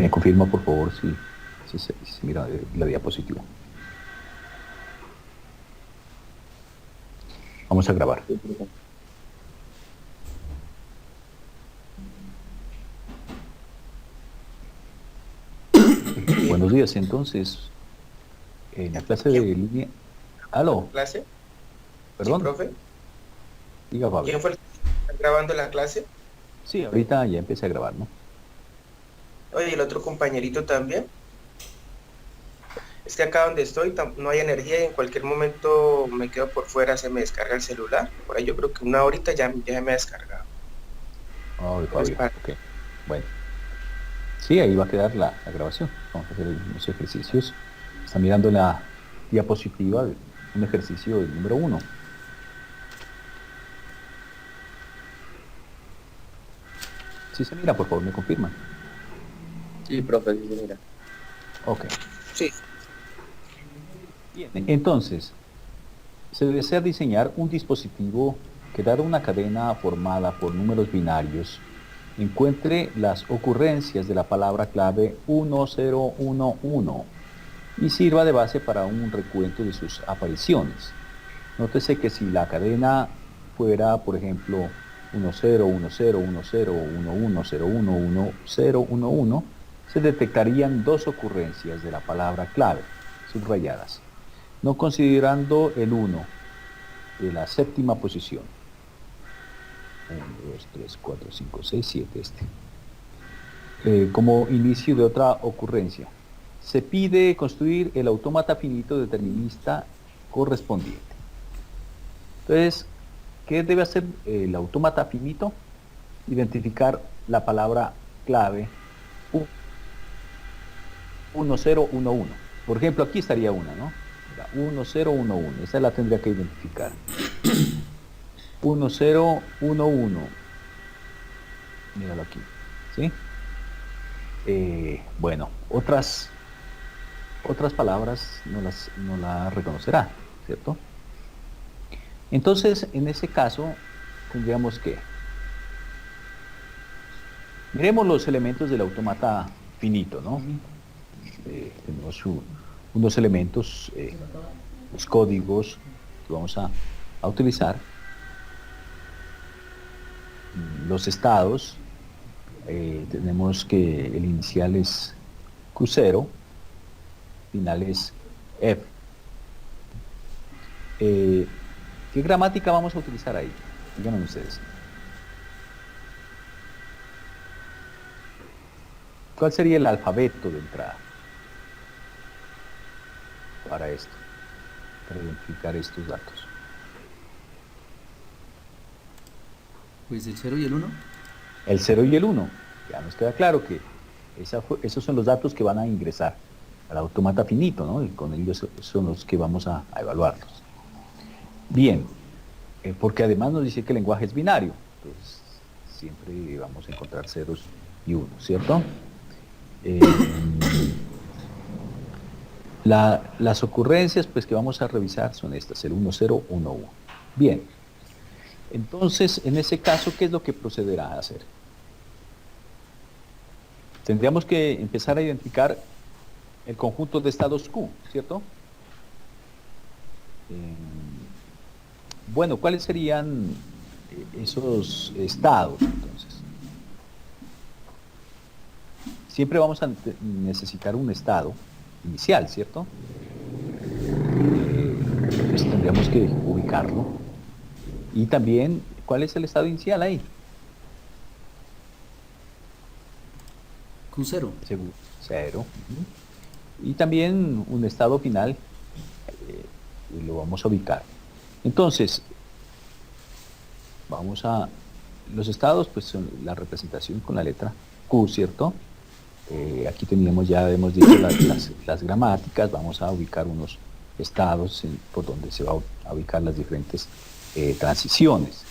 Me confirma, por favor, si se mira la diapositiva. Vamos a grabar. Sí, profe. Buenos días, entonces, en la clase ¿Quién de línea... ¿Aló? clase? Sí, ¿Perdón? profe. Diga, Fabio. ¿Quién fue el que está grabando la clase? Sí, ahorita ya empecé a grabar, ¿no? Oye, el otro compañerito también. Es que acá donde estoy no hay energía y en cualquier momento me quedo por fuera, se me descarga el celular. Por ahí yo creo que una horita ya me ha descargado. Ay, Entonces, Fabio, ok. Bueno, sí, ahí va a quedar la grabación. Vamos a hacer unos ejercicios. Está mirando la diapositiva, un ejercicio del número 1. Si se mira, por favor, me confirman. sí, profe, sí, mira. Ok. Sí. Bien, entonces, se desea diseñar un dispositivo que, dada una cadena formada por números binarios, encuentre las ocurrencias de la palabra clave 1011 y sirva de base para un recuento de sus apariciones. Nótese que si la cadena fuera, por ejemplo, 10101011011011, se detectarían dos ocurrencias de la palabra clave, subrayadas, no considerando el 1 de la séptima posición. 1, 2, 3, 4, 5, 6, 7, como inicio de otra ocurrencia. Se pide construir el autómata finito determinista correspondiente. Entonces, ¿qué debe hacer el autómata finito? Identificar la palabra clave 1011. Por ejemplo, aquí estaría una, ¿no? 1011. Esa la tendría que identificar. 1011. Míralo aquí. ¿Sí? Bueno, otras palabras no la reconocerá, ¿cierto? Entonces, en ese caso, tendríamos que miremos los elementos del autómata finito, ¿no? Tenemos unos elementos, los códigos que vamos a utilizar, los estados, tenemos que el inicial es Q0, final es F. ¿Qué gramática vamos a utilizar ahí? Díganme ustedes. ¿Cuál sería el alfabeto de entrada para esto, para identificar estos datos? Pues el 0 y el 1. El 0 y el 1. Ya nos queda claro que esos son los datos que van a ingresar al autómata finito, ¿no? Y con ellos son los que vamos a evaluarlos. Bien, porque además nos dice que el lenguaje es binario, entonces siempre vamos a encontrar ceros y unos, ¿cierto? Las ocurrencias pues, que vamos a revisar son estas, el 1, 0, 1, 1. Bien, entonces en ese caso, ¿qué es lo que procederá a hacer? Tendríamos que empezar a identificar el conjunto de estados Q, ¿cierto? Bueno, ¿cuáles serían esos estados entonces? Siempre vamos a necesitar un estado inicial, ¿cierto? Pues tendríamos que ubicarlo. Y también, ¿cuál es el estado inicial ahí? Q0. Seguro, cero. Y también un estado final, y lo vamos a ubicar. Entonces, los estados, pues son la representación con la letra Q, ¿cierto? Aquí teníamos, ya hemos dicho las gramáticas, vamos a ubicar unos estados por donde se va a ubicar las diferentes transiciones.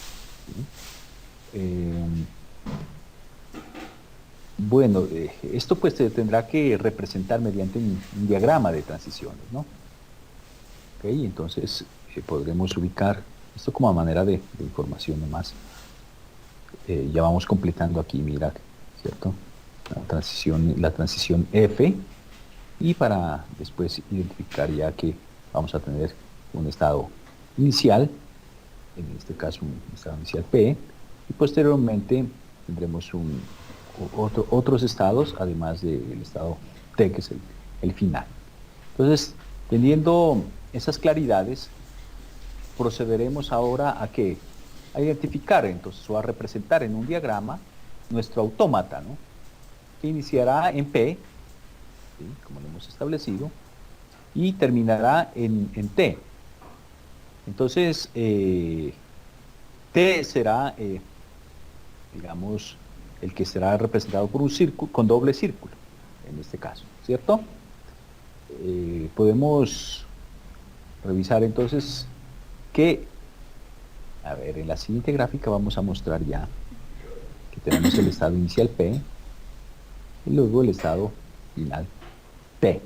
Bueno, esto pues se tendrá que representar mediante un diagrama de transiciones, ¿no? Ok, entonces podremos ubicar esto como a manera de información nomás. Ya vamos completando aquí, mira, ¿cierto? la transición F, y para después identificar ya que vamos a tener un estado inicial, en este caso un estado inicial P, y posteriormente tendremos otros estados, además del estado T, que es el final. Entonces, teniendo esas claridades, procederemos ahora a ¿qué? A identificar entonces o a representar en un diagrama nuestro autómata, ¿no? Que iniciará en P, ¿sí? Como lo hemos establecido, y terminará en T. Entonces, T será, digamos, el que será representado por un círculo, con doble círculo, en este caso, ¿cierto? Podemos revisar entonces que, a ver, en la siguiente gráfica vamos a mostrar ya que tenemos el estado inicial P y luego el estado final T.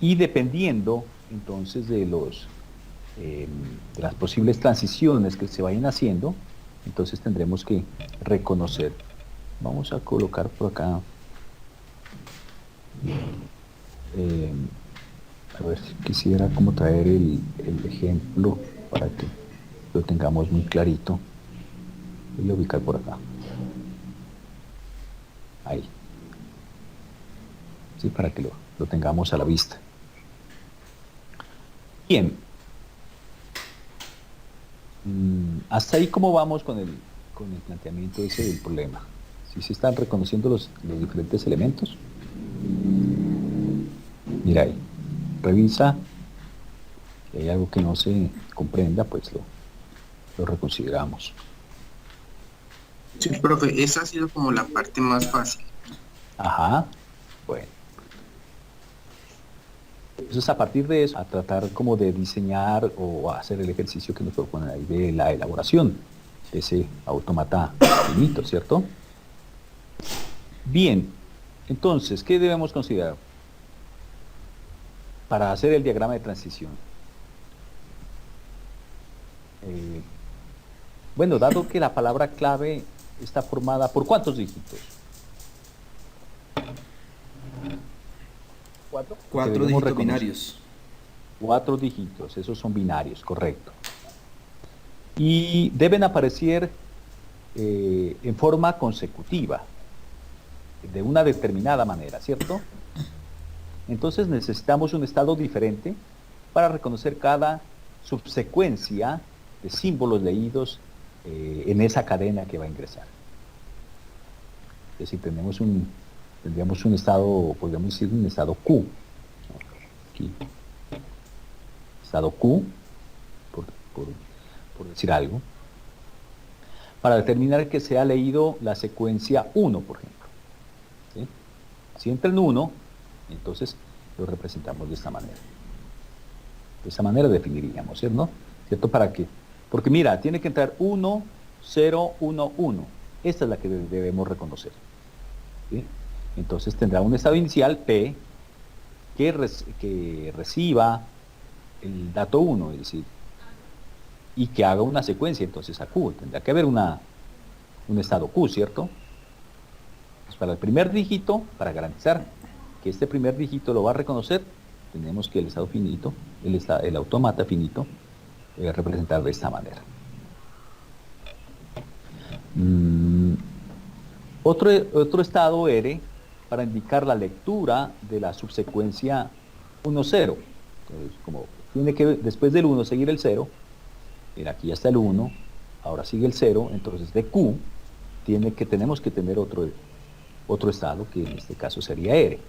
Y dependiendo entonces de las posibles transiciones que se vayan haciendo, entonces tendremos que reconocer. Vamos a colocar por acá, a ver, si quisiera como traer el ejemplo para que lo tengamos muy clarito. Voy a ubicar por acá. Ahí. Sí, para que lo tengamos a la vista. Bien. Hasta ahí, ¿cómo vamos con el planteamiento ese del problema? ¿Sí se están reconociendo los diferentes elementos? Mira ahí. Revisa. Si hay algo que no se comprenda, pues lo reconsideramos. Sí, profe, esa ha sido como la parte más fácil. Ajá. Bueno. Entonces, a partir de eso, a tratar como de diseñar o hacer el ejercicio que nos proponen ahí de la elaboración de ese autómata finito, ¿cierto? Bien, entonces, ¿qué debemos considerar para hacer el diagrama de transición? Bueno, dado que la palabra clave está formada por ¿cuántos dígitos? Cuatro dígitos binarios. 4 dígitos, esos son binarios, correcto. Y deben aparecer en forma consecutiva, de una determinada manera, ¿cierto? Entonces necesitamos un estado diferente para reconocer cada subsecuencia de símbolos leídos en esa cadena que va a ingresar. Es decir, tendríamos un estado, podríamos decir un estado Q. Aquí. Estado Q, por decir algo, para determinar que se ha leído la secuencia 1, por ejemplo. ¿Sí? Si entra en 1, entonces lo representamos de esta manera. De esta manera definiríamos, ¿cierto? ¿Cierto? ¿Para qué? Porque mira, tiene que entrar 1, 0, 1, 1. Esta es la que debemos reconocer. ¿Sí? Entonces tendrá un estado inicial P que reciba el dato 1, es decir, y que haga una secuencia entonces a Q. Tendrá que haber un estado Q, ¿cierto? Pues para el primer dígito, para garantizar que este primer dígito lo va a reconocer, tenemos que el estado finito, el autómata finito, representar de esta manera. Otro estado R para indicar la lectura de la subsecuencia 1, 0. Entonces, como tiene que después del 1 seguir el 0, mira, aquí ya está el 1, ahora sigue el 0, entonces de Q tenemos que tener otro estado, que en este caso sería R.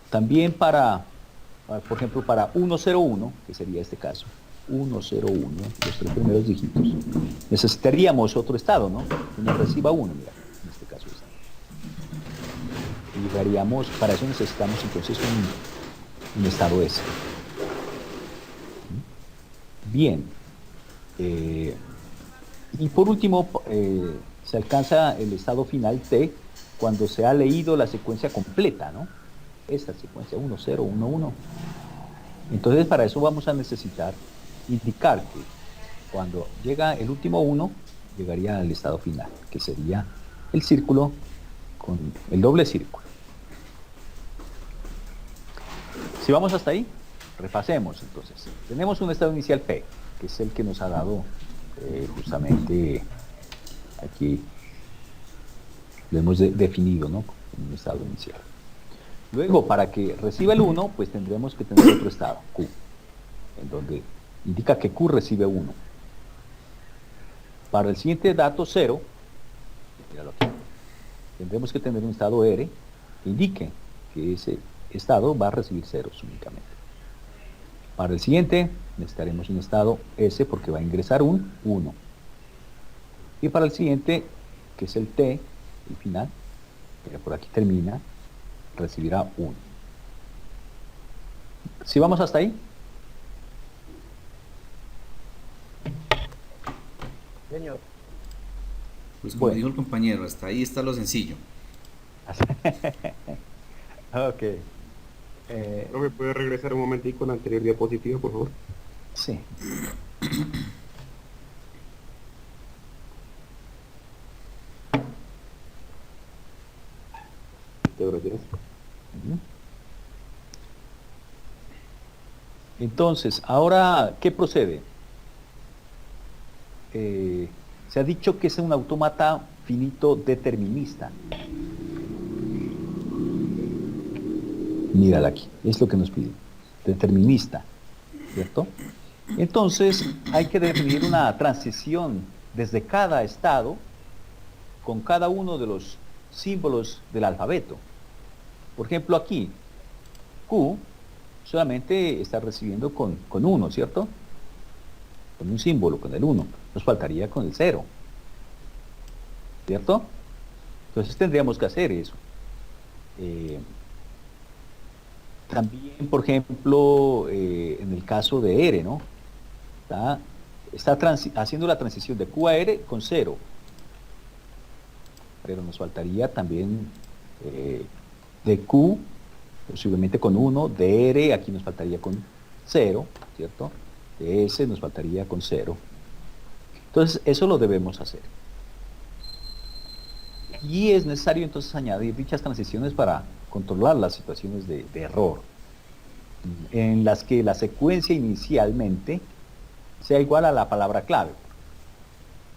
También por ejemplo, para 101, que sería este caso, 101, los 3 primeros dígitos, necesitaríamos otro estado, ¿no? Que nos reciba 1, mira, en este caso está. Y daríamos, para eso necesitamos entonces un estado S. Bien. Y por último, se alcanza el estado final T cuando se ha leído la secuencia completa, ¿no? Esta secuencia 1, 0, 1, 1. Entonces, para eso vamos a necesitar indicar que cuando llega el último 1, llegaría al estado final, que sería el círculo con el doble círculo. Si vamos hasta ahí, repasemos entonces. Tenemos un estado inicial P, que es el que nos ha dado justamente aquí, lo hemos definido, ¿no? Como un estado inicial. Luego, para que reciba el 1, pues tendremos que tener otro estado, Q, en donde indica que Q recibe 1. Para el siguiente dato 0, míralo aquí, tendremos que tener un estado R que indique que ese estado va a recibir ceros únicamente. Para el siguiente necesitaremos un estado S porque va a ingresar un 1. Y para el siguiente, que es el T, el final, que por aquí termina, recibirá 1. ¿Sí vamos hasta ahí? Señor. Pues como dijo el compañero, hasta ahí está lo sencillo. Ok. ¿No me puede regresar un momentico a la anterior diapositiva, por favor? Sí. Muchas gracias. Entonces, ahora, ¿qué procede? Se ha dicho que es un autómata finito determinista. Mírala aquí, es lo que nos pide. Determinista, ¿cierto? Entonces, hay que definir una transición desde cada estado con cada uno de los símbolos del alfabeto. Por ejemplo, aquí, Q solamente está recibiendo con 1, ¿cierto? Con un símbolo, con el 1. Nos faltaría con el 0. ¿Cierto? Entonces tendríamos que hacer eso. También, por ejemplo, en el caso de R, ¿no? Está haciendo la transición de Q a R con 0. Pero nos faltaría también de Q, posiblemente con 1, de R, aquí nos faltaría con 0, ¿cierto? De S nos faltaría con 0. Entonces, eso lo debemos hacer. Y es necesario entonces añadir dichas transiciones para controlar las situaciones de error, en las que la secuencia inicialmente sea igual a la palabra clave,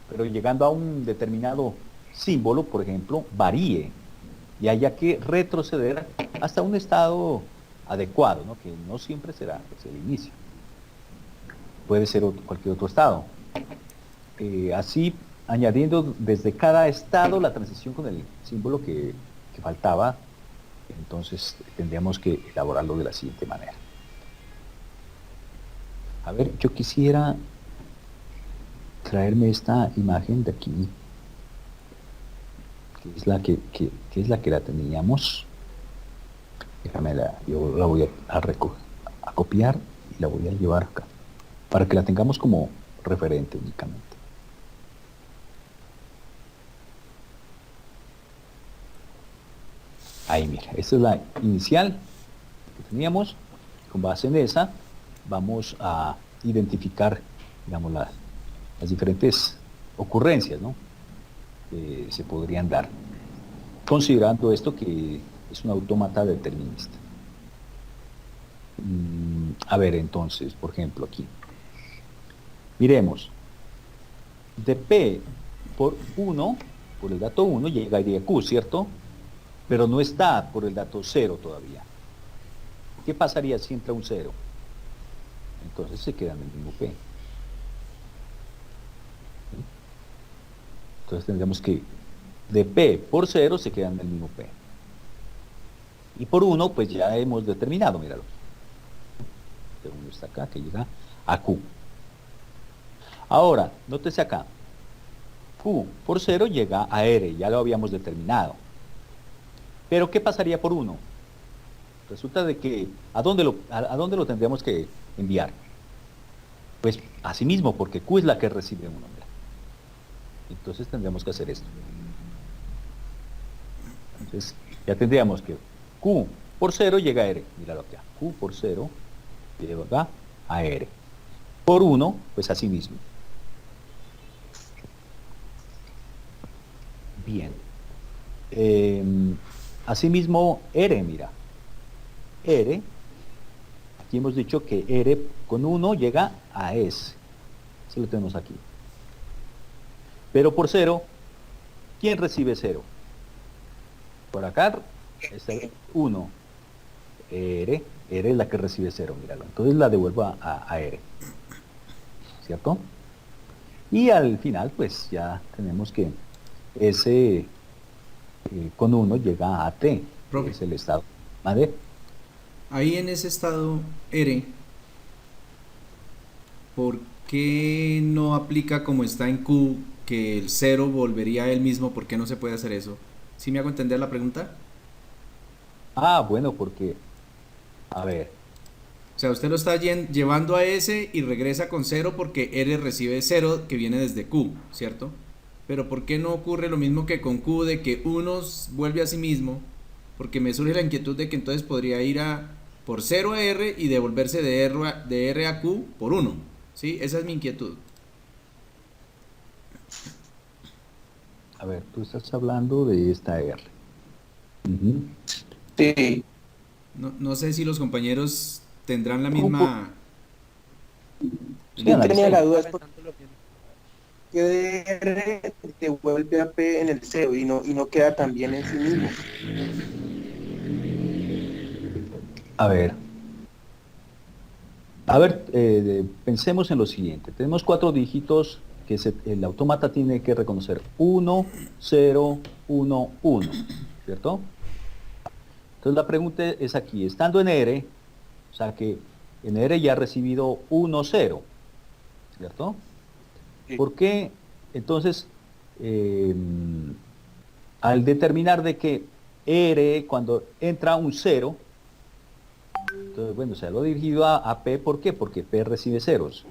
pero llegando a un determinado símbolo, por ejemplo, varíe y haya que retroceder hasta un estado adecuado, ¿no? Que no siempre será pues, el inicio. Puede ser cualquier otro estado. Así, añadiendo desde cada estado la transición con el símbolo que faltaba, entonces tendríamos que elaborarlo de la siguiente manera. A ver, yo quisiera traerme esta imagen de aquí, que es la que la teníamos. Yo la voy a copiar y la voy a llevar acá, para que la tengamos como referente únicamente. Ahí mira, esta es la inicial que teníamos. Con base en esa vamos a identificar, digamos, las diferentes ocurrencias, ¿no? Que se podrían dar, considerando esto que es un autómata determinista. A ver, entonces, por ejemplo, aquí. Miremos. De P por 1, por el dato 1, llegaría Q, ¿cierto? Pero no está por el dato 0 todavía. ¿Qué pasaría si entra un 0? Entonces se queda en el mismo P. Entonces tendríamos que de P por 0 se queda en el mismo P. Y por 1, pues ya hemos determinado, míralo. El 1 está acá, que llega a Q. Ahora, nótese acá. Q por 0 llega a R, ya lo habíamos determinado. Pero ¿qué pasaría por 1? Resulta de que, ¿a dónde lo tendríamos que enviar? Pues a sí mismo, porque Q es la que recibe 1. Entonces tendríamos que hacer esto. Entonces ya tendríamos que Q por 0 llega a R. Míralo acá. Q por 0 llega a R. Por 1, pues a sí mismo. Bien. Asimismo, ere, mira. Ere, aquí hemos dicho que ere con 1 llega a S. Eso lo tenemos aquí. Pero por 0, ¿quién recibe 0? Por acá está 1. Ere es la que recibe 0, míralo. Entonces la devuelvo a ere. ¿Cierto? Y al final, pues ya tenemos que S con 1 llega a T, que es el estado madre. Ahí en ese estado R, ¿por qué no aplica como está en Q, que el 0 volvería a él mismo? ¿Por qué no se puede hacer eso? ¿Sí me hago entender la pregunta? Bueno, porque, a ver. O sea, usted lo está llevando a S y regresa con 0 porque R recibe 0 que viene desde Q, ¿cierto? Pero ¿por qué no ocurre lo mismo que con Q, de que 1 vuelve a sí mismo? Porque me surge la inquietud de que entonces podría ir por 0 a R y devolverse de R a Q por 1. ¿Sí? Esa es mi inquietud. A ver, tú estás hablando de esta R. Sí. No sé si los compañeros tendrán la misma... Yo tenía la duda, es porque R devuelve a P en el 0 y no queda tan bien en sí mismo. A ver, pensemos en lo siguiente. Tenemos 4 dígitos que el autómata tiene que reconocer. 1, 0, 1, 1, ¿cierto? Entonces la pregunta es aquí, estando en R, o sea que en R ya ha recibido 1, 0, ¿cierto? Sí. ¿Por qué? Entonces, al determinar de que R, cuando entra un 0, entonces, bueno, se lo he dirigido a P, ¿por qué? Porque P recibe ceros.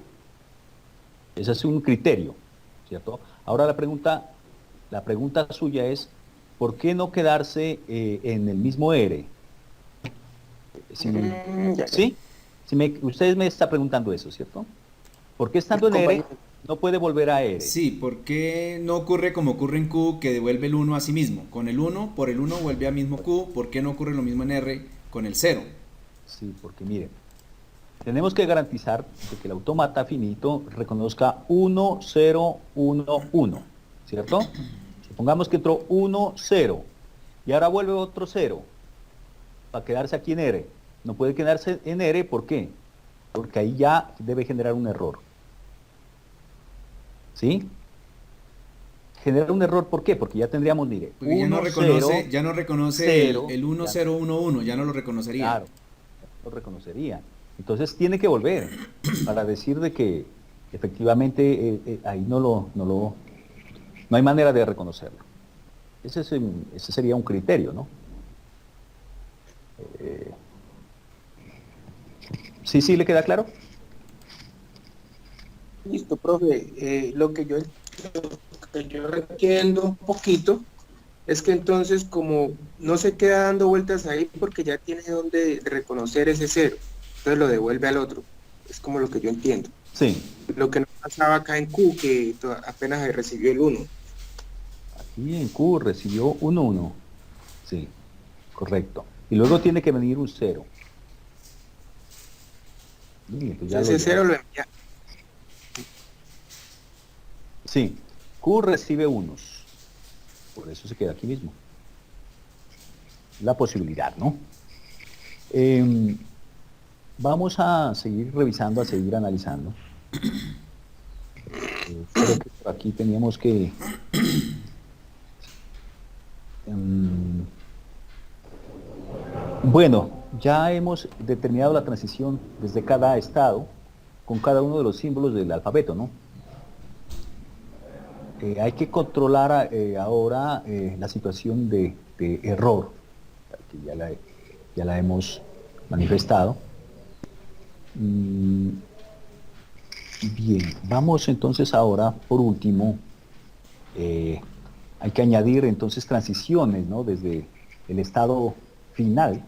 Ese es un criterio, ¿cierto? Ahora la pregunta suya es, ¿por qué no quedarse en el mismo R? ¿Sí? Ustedes me están preguntando eso, ¿cierto? ¿Por qué estando en R no puede volver a R? Sí, ¿por qué no ocurre como ocurre en Q, que devuelve el 1 a sí mismo? Con el 1, por el 1 vuelve a mismo Q. ¿Por qué no ocurre lo mismo en R con el 0? Sí, porque miren, tenemos que garantizar que el autómata finito reconozca 1, 0, 1, 1, ¿cierto? Supongamos que entró 1, 0, y ahora vuelve otro 0, para quedarse aquí en R. No puede quedarse en R, ¿por qué? Porque ahí ya debe generar un error. ¿Sí? Genera un error, ¿por qué? Porque ya tendríamos, mire, porque 1, ya no reconoce 0, el 1, 0, 1, 1, ya no lo reconocería. Claro, lo reconocería. Entonces tiene que volver para decir de que efectivamente ahí no hay manera de reconocerlo. Ese sería un criterio, ¿no? ¿Sí le queda claro? Listo, profe. Lo que yo entiendo un poquito es que entonces, como no se queda dando vueltas ahí porque ya tiene donde reconocer ese 0, entonces lo devuelve al otro. Es como lo que yo entiendo. Sí. Lo que no pasaba acá en Q, que apenas recibió el 1. Aquí en Q recibió 1, 1. Sí, correcto. Y luego tiene que venir un 0. Ese 0 lo envía. Sí, Q recibe unos. Por eso se queda aquí mismo. La posibilidad, ¿no? Vamos a seguir revisando, a seguir analizando. Creo que por aquí teníamos que... bueno, ya hemos determinado la transición desde cada estado con cada uno de los símbolos del alfabeto, ¿no? Hay que controlar ahora la situación de error, que ya la hemos manifestado. Bien, vamos entonces ahora, por último, hay que añadir entonces transiciones, ¿no? Desde el estado final,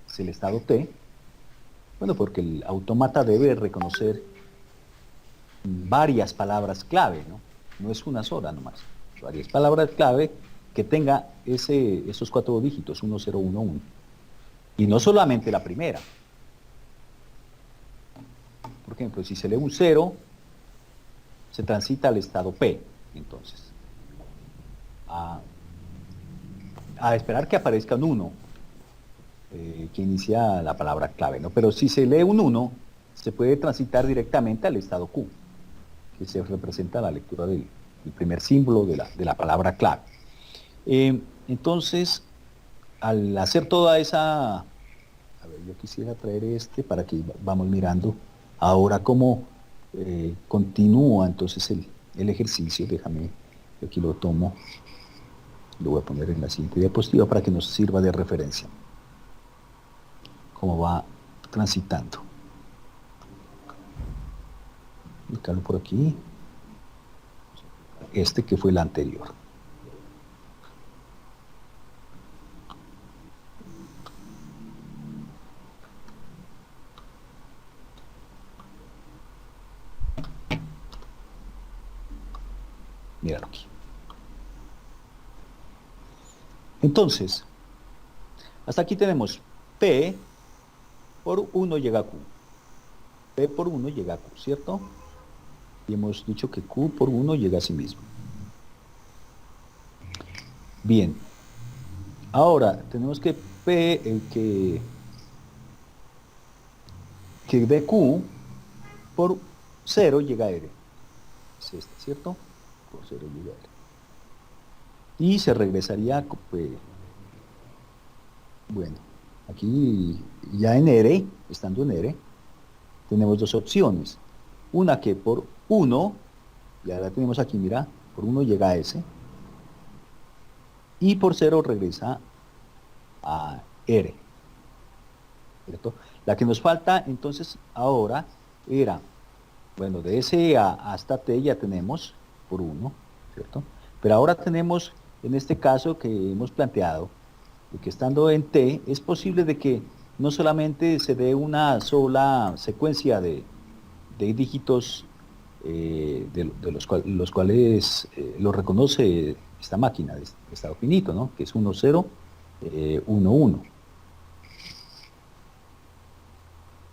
es el estado T, bueno, porque el autómata debe reconocer varias palabras clave, ¿no? No es una sola nomás, varias palabras clave que tenga esos 4 dígitos, 1, 0, 1, 1. Y no solamente la primera. Por ejemplo, si se lee un 0, se transita al estado P, entonces. A esperar que aparezca un 1, que inicia la palabra clave, ¿no? Pero si se lee un 1, se puede transitar directamente al estado Q, que se representa la lectura del primer símbolo de la palabra clave. Entonces, al hacer toda esa... A ver, yo quisiera traer para que vamos mirando ahora cómo continúa entonces el ejercicio. Déjame, yo aquí lo tomo, lo voy a poner en la siguiente diapositiva para que nos sirva de referencia. Cómo va transitando. Ubicarlo por aquí. Que fue el anterior. Míralo aquí. Entonces, hasta aquí tenemos P por 1 llega a Q. P por 1 llega a Q, ¿cierto? Y hemos dicho que Q por 1 llega a sí mismo. Bien. Ahora, tenemos que P, que de Q por 0 llega a R. Es esta, ¿cierto? Por 0 llega a R. Y se regresaría, bueno, aquí ya en R, estando en R, tenemos dos opciones. Una que por 1, ya la tenemos aquí, mira, por 1 llega a S, y por 0 regresa a R, ¿cierto? La que nos falta entonces ahora era, bueno, de S hasta T ya tenemos por 1, ¿cierto? Pero ahora tenemos, en este caso que hemos planteado, de que estando en T, es posible de que no solamente se dé una sola secuencia de dígitos de los cuales lo reconoce esta máquina de estado finito, ¿no? Que es 1, 0, 1, 1.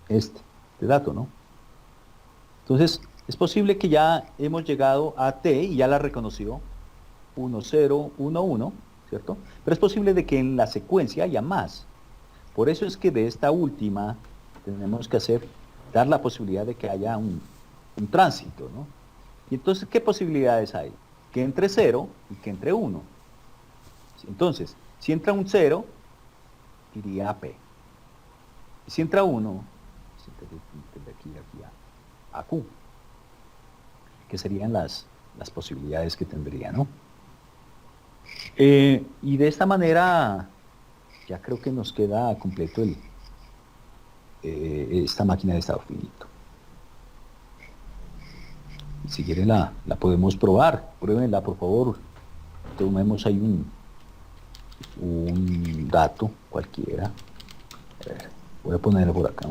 Este dato, ¿no? Entonces, es posible que ya hemos llegado a T y ya la reconoció 1, 0, 1, 1, ¿cierto? Pero es posible de que en la secuencia haya más. Por eso es que de esta última tenemos que dar la posibilidad de que haya un tránsito, ¿no? Y entonces, ¿qué posibilidades hay? Que entre 0 y que entre 1. Entonces, si entra un 0, iría a P. Y si entra 1, de aquí a Q, que serían las posibilidades que tendría, ¿no? Y de esta manera, ya creo que nos queda completo esta máquina de estado finito. Si quieren la podemos probar, pruébenla por favor. Tomemos ahí un dato cualquiera. A ver, voy a ponerlo por acá.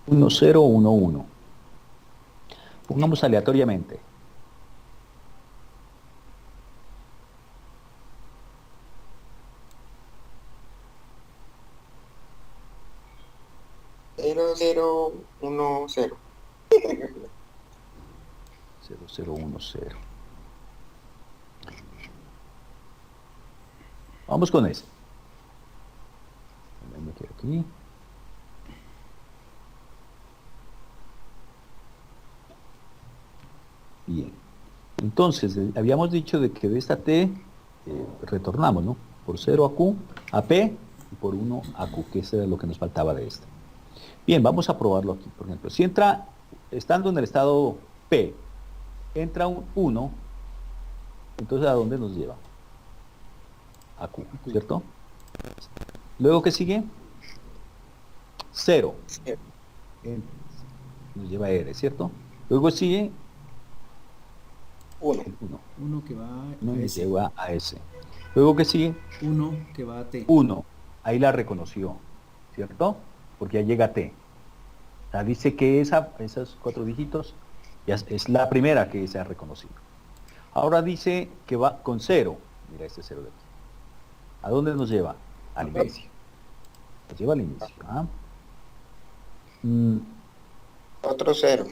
1, 0, 1, 1. Pongamos aleatoriamente. Cero, cero, uno, cero. 0, 0, 1, 0. Vamos con ese. Me quedo aquí. Bien. Entonces, habíamos dicho de que de esta T retornamos, ¿no? Por 0 a Q, a P, y por 1 a Q, que eso era lo que nos faltaba de esta. Bien, vamos a probarlo aquí, por ejemplo. Si entra, estando en el estado P, entra un 1, entonces ¿a dónde nos lleva? A Q, ¿cierto? Luego, ¿qué sigue? 0. Nos lleva a R, ¿cierto? Luego sigue 1. 1 que va No a me S. lleva a S. Luego que sigue 1 que va a T. 1. Ahí la reconoció, ¿cierto? Porque ya llega a T. O sea, dice que esos 4 dígitos Es la primera que se ha reconocido. Ahora dice que va con 0. Mira este 0 de aquí. ¿A dónde nos lleva? Al inicio. Nos lleva al inicio. ¿Ah? Otro 0.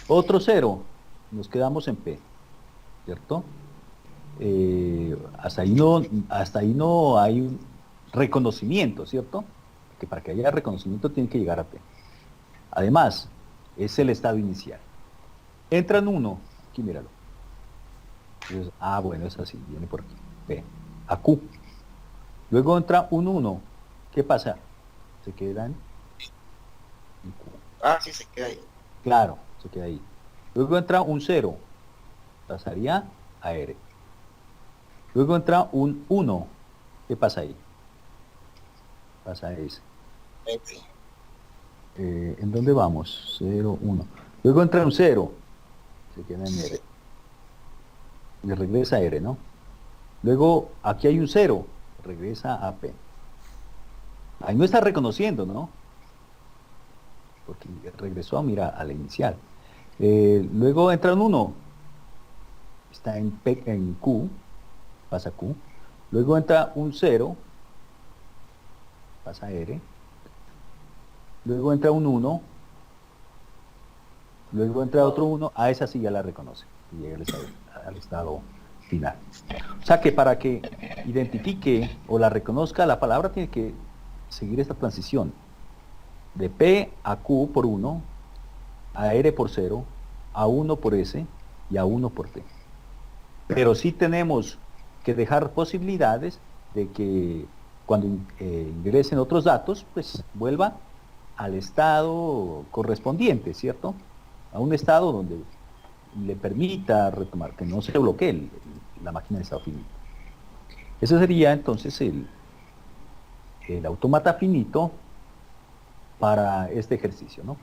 Otro 0. Nos quedamos en P. ¿Cierto? Hasta ahí no hay un reconocimiento, ¿cierto? Que para que haya reconocimiento tiene que llegar a P. Además, es el estado inicial. Entra en 1. Aquí míralo. Entonces, bueno, es así, viene por aquí. P. A Q. Luego entra un 1. ¿Qué pasa? Se queda en Q. Sí, se queda ahí. Claro, se queda ahí. Luego entra un 0. Pasaría a R. Luego entra un 1. ¿Qué pasa ahí? Pasa a S. ¿En dónde vamos? 0, 1. Luego entra un 0. Se queda en R. Y regresa a R, ¿no? Luego, aquí hay un 0. Regresa a P. Ahí no está reconociendo, ¿no? Porque regresó, mira, a la inicial. Luego entra un 1. Está en Q. Pasa a Q. Luego entra un 0. Pasa a R. Luego entra un 1. Luego entra otro 1. A esa sí ya la reconoce. Y llega al estado final. O sea que para que identifique o la reconozca la palabra tiene que seguir esta transición. De P a Q por 1, a R por 0, a 1 por S y a 1 por T. Pero sí tenemos que dejar posibilidades de que cuando ingresen otros datos, pues vuelva al estado correspondiente, ¿cierto? A un estado donde le permita retomar, que no se bloquee la máquina de estado finito. Ese sería entonces el autómata finito para este ejercicio, ¿no?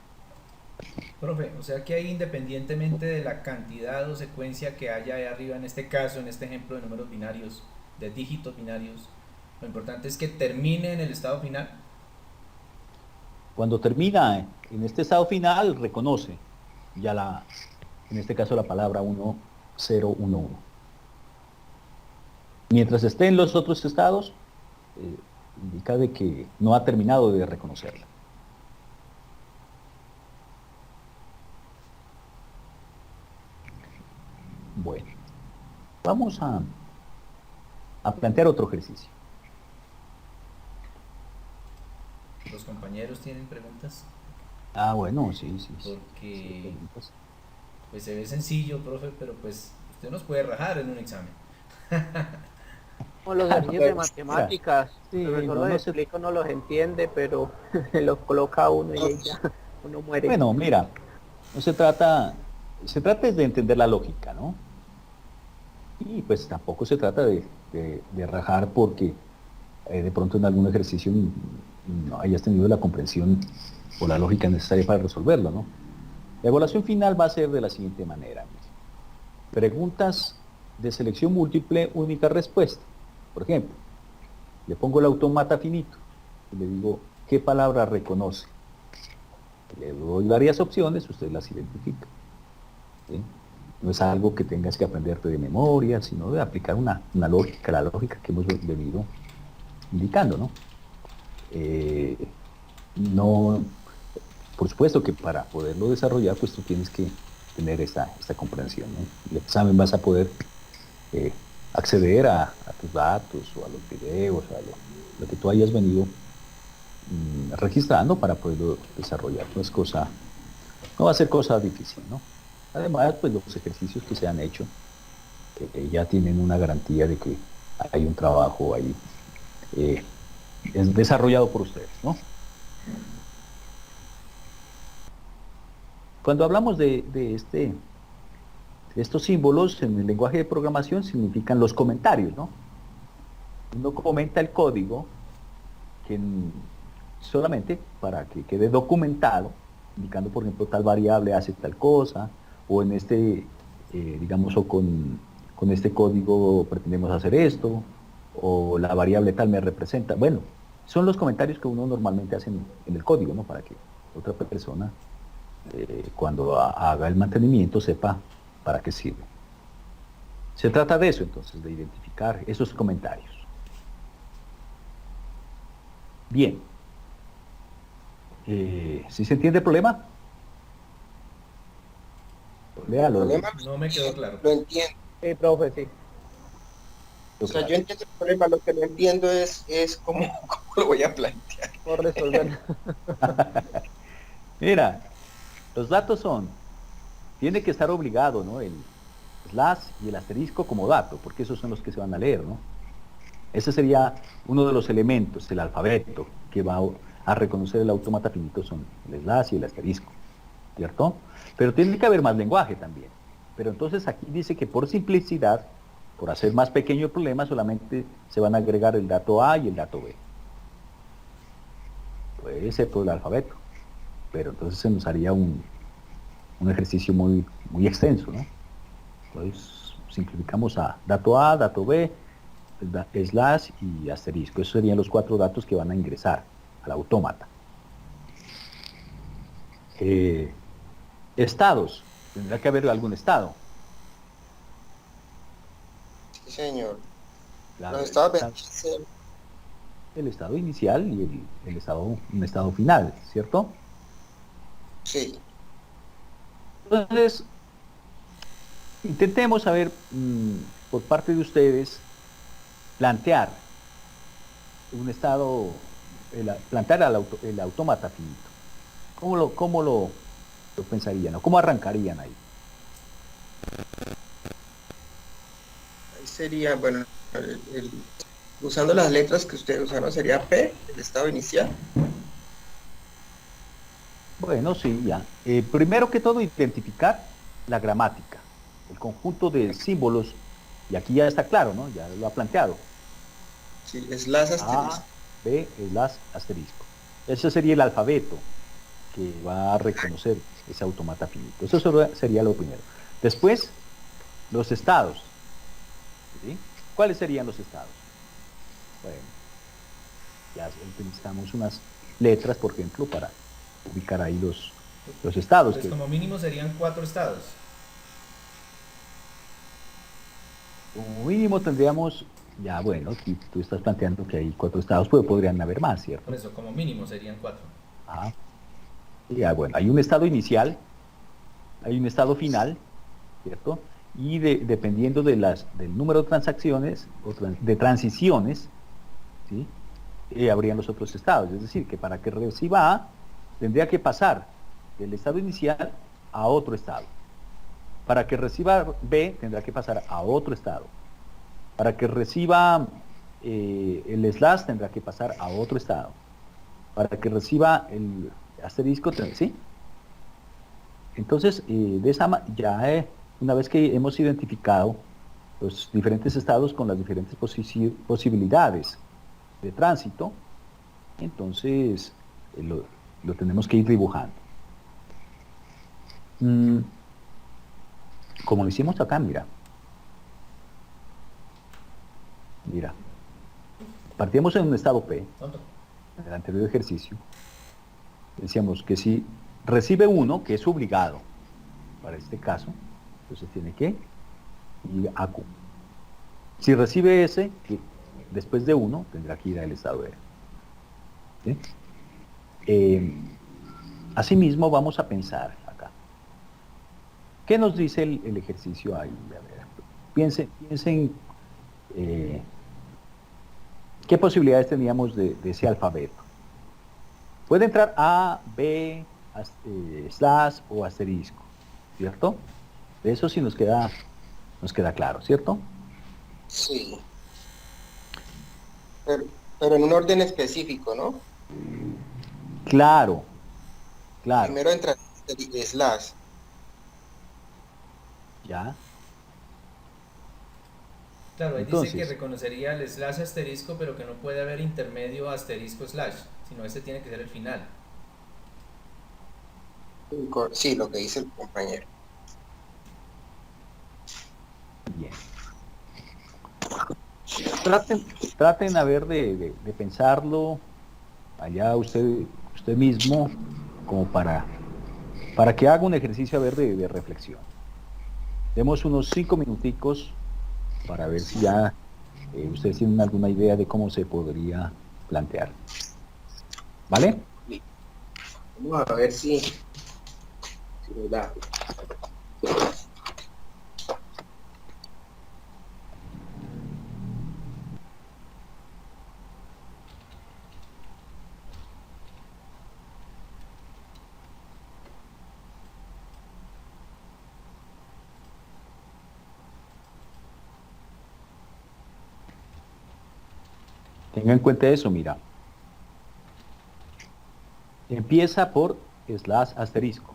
Profe, o sea que ahí, independientemente de la cantidad o secuencia que haya ahí arriba, en este caso, en este ejemplo de números binarios, de dígitos binarios, lo importante es que termine en el estado final. Cuando termina en este estado final, reconoce ya en este caso la palabra 1, 0, 1, 1. Mientras esté en los otros estados, indica de que no ha terminado de reconocerla. Bueno, vamos a plantear otro ejercicio. ¿Los compañeros tienen preguntas? Bueno, sí. Porque pues se ve sencillo, profe, pero pues usted nos puede rajar en un examen. Como los ejercicios de matemáticas, sí, el profesor los no explica, no los entiende, pero los coloca a uno y ahí ya uno muere. Bueno, mira, no se trata de entender la lógica, ¿no? Y pues tampoco se trata de rajar porque de pronto en algún ejercicio no hayas tenido la comprensión o la lógica necesaria para resolverlo, ¿no? La evaluación final va a ser de la siguiente manera. Preguntas de selección múltiple, única respuesta. Por ejemplo, le pongo el autómata finito y le digo, ¿qué palabra reconoce? Le doy varias opciones, usted las identifica. ¿Sí? No es algo que tengas que aprenderte de memoria, sino de aplicar una lógica, la lógica que hemos venido indicando, ¿no? No, por supuesto que para poderlo desarrollar, pues tú tienes que tener esta comprensión, ¿no? El examen vas a poder acceder a tus datos o a los videos, a lo que tú hayas venido registrando para poderlo desarrollar. No va a ser cosa difícil, ¿no? Además, pues los ejercicios que se han hecho ya tienen una garantía de que hay un trabajo ahí es desarrollado por ustedes, ¿no? Cuando hablamos de estos símbolos en el lenguaje de programación significan los comentarios, ¿no? Uno comenta el código solamente para que quede documentado, indicando, por ejemplo, tal variable hace tal cosa, o en digamos, o con este código pretendemos hacer esto, o la variable tal me representa. Bueno, son los comentarios que uno normalmente hace en el código, ¿no? Para que otra persona cuando haga el mantenimiento sepa para qué sirve. Se trata de eso entonces, de identificar esos comentarios. Bien. ¿Sí se entiende el problema? Léalo. El problema No me quedó claro. lo entiendo. Sí, profe, sí. O sea, yo entiendo el problema, lo que no entiendo es cómo lo voy a plantear. Por resolver. Mira, los datos tiene que estar obligado, ¿no? El slash y el asterisco como dato, porque esos son los que se van a leer, ¿no? Ese sería uno de los elementos, el alfabeto, que va a reconocer el autómata finito, son el slash y el asterisco, ¿cierto? Pero tiene que haber más lenguaje también. Pero entonces aquí dice que por simplicidad, por hacer más pequeño el problema, solamente se van a agregar el dato A y el dato B. Puede ser todo el alfabeto, pero entonces se nos haría un ejercicio muy, muy extenso, ¿no? Entonces simplificamos a dato A, dato B, slash y asterisco. Esos serían los 4 datos que van a ingresar al autómata. Estados. Tendrá que haber algún estado. Sí, señor. Claro, Los estados beneficiarios. el estado inicial y un estado final, ¿cierto? Sí. Entonces, intentemos saber por parte de ustedes plantear un estado, plantear el autómata finito. ¿Cómo lo pensarían o cómo arrancarían ahí? Ahí sería, bueno, usando las letras que ustedes usaron, sería P, el estado inicial. Bueno, sí, ya. Primero que todo, identificar la gramática, el conjunto de símbolos, y aquí ya está claro, ¿no? Ya lo ha planteado. Sí, slash asterisco. A, B, slash, asterisco. Ese sería el alfabeto que va a reconocer ese autómata finito. Eso sería lo primero. Después, los estados. ¿Sí? ¿Cuáles serían los estados? Bueno, ya utilizamos unas letras, por ejemplo, para ubicar ahí los estados. Pues como mínimo serían 4 estados. Como mínimo tendríamos, ya bueno, tú estás planteando que hay 4 estados, pero podrían haber más, ¿cierto? Por eso, como mínimo serían 4. Ah, ya bueno, hay un estado inicial, hay un estado final, ¿cierto? Y dependiendo del número de transacciones o de transiciones, ¿sí? Habrían los otros estados. Es decir, que para que reciba A, tendría que pasar del estado inicial a otro estado. Para que reciba B, tendrá que pasar a otro estado. Para que reciba el slash, tendrá que pasar a otro estado. Para que reciba el asterisco, ¿sí? Entonces, una vez que hemos identificado los diferentes estados con las diferentes posibilidades de tránsito, entonces lo tenemos que ir dibujando. Como lo hicimos acá, mira. Partíamos en un estado P, en el anterior ejercicio. Decíamos que si recibe 1, que es obligado, para este caso, entonces tiene que ir a Q. Si recibe S, que después de 1, tendrá que ir al estado R. ¿Sí? Asimismo, vamos a pensar acá. ¿Qué nos dice el ejercicio ahí? A ver, piensen qué posibilidades teníamos de ese alfabeto. Puede entrar A, B, slash o asterisco, ¿cierto? De eso sí nos queda claro, ¿cierto? Sí. Pero en un orden específico, ¿no? Claro. Primero entra el slash. Ya. Claro, ahí Entonces, dice que reconocería el slash asterisco, pero que no puede haber intermedio asterisco slash, sino ese tiene que ser el final. Sí, lo que dice el compañero. Bien. Traten a ver de pensarlo allá usted mismo, como para para que haga un ejercicio a ver de reflexión. Demos unos 5 minuticos para ver si ya ustedes tienen alguna idea de cómo se podría plantear. ¿Vale? Vamos a ver si nos da. Tenga en cuenta eso, mira. Empieza por slash asterisco.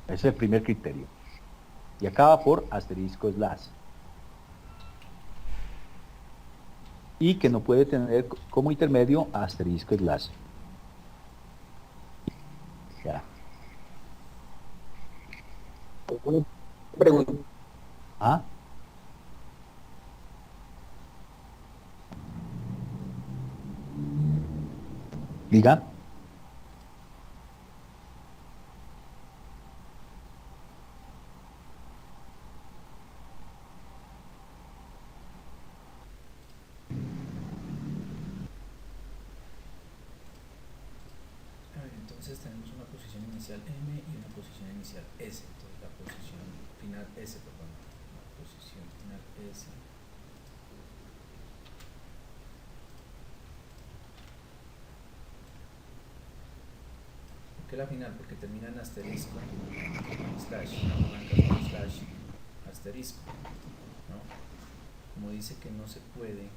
Ese es el primer criterio. Y acaba por asterisco slash. Y que no puede tener como intermedio asterisco slash. Ya. Una pregunta. ¿Ah? Diga. A ver, entonces tenemos una posición inicial M y una posición inicial S. Entonces la posición final S, perdón. La posición final S. ¿Por qué la final? Porque termina en asterisco, slash, arranca con slash, asterisco, ¿no? Como dice que no se puede,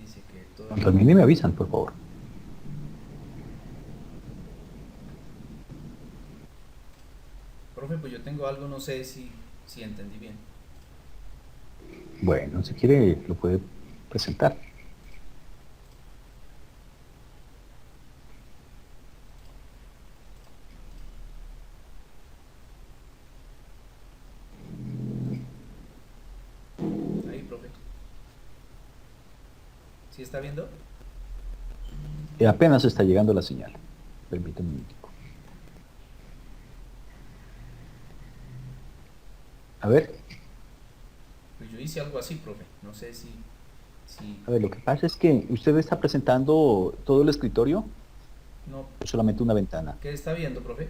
dice que todo... Cuando termine me avisan, por favor. Profe, pues yo tengo algo, no sé si entendí bien. Bueno, si quiere lo puede presentar. Ahí, profe. ¿Sí está viendo? Apenas está llegando la señal. Permítame un minutico. A ver. Pues yo hice algo así, profe. No sé si... A ver, lo que pasa es que usted está presentando todo el escritorio No. o solamente una ventana. ¿Qué está viendo, profe?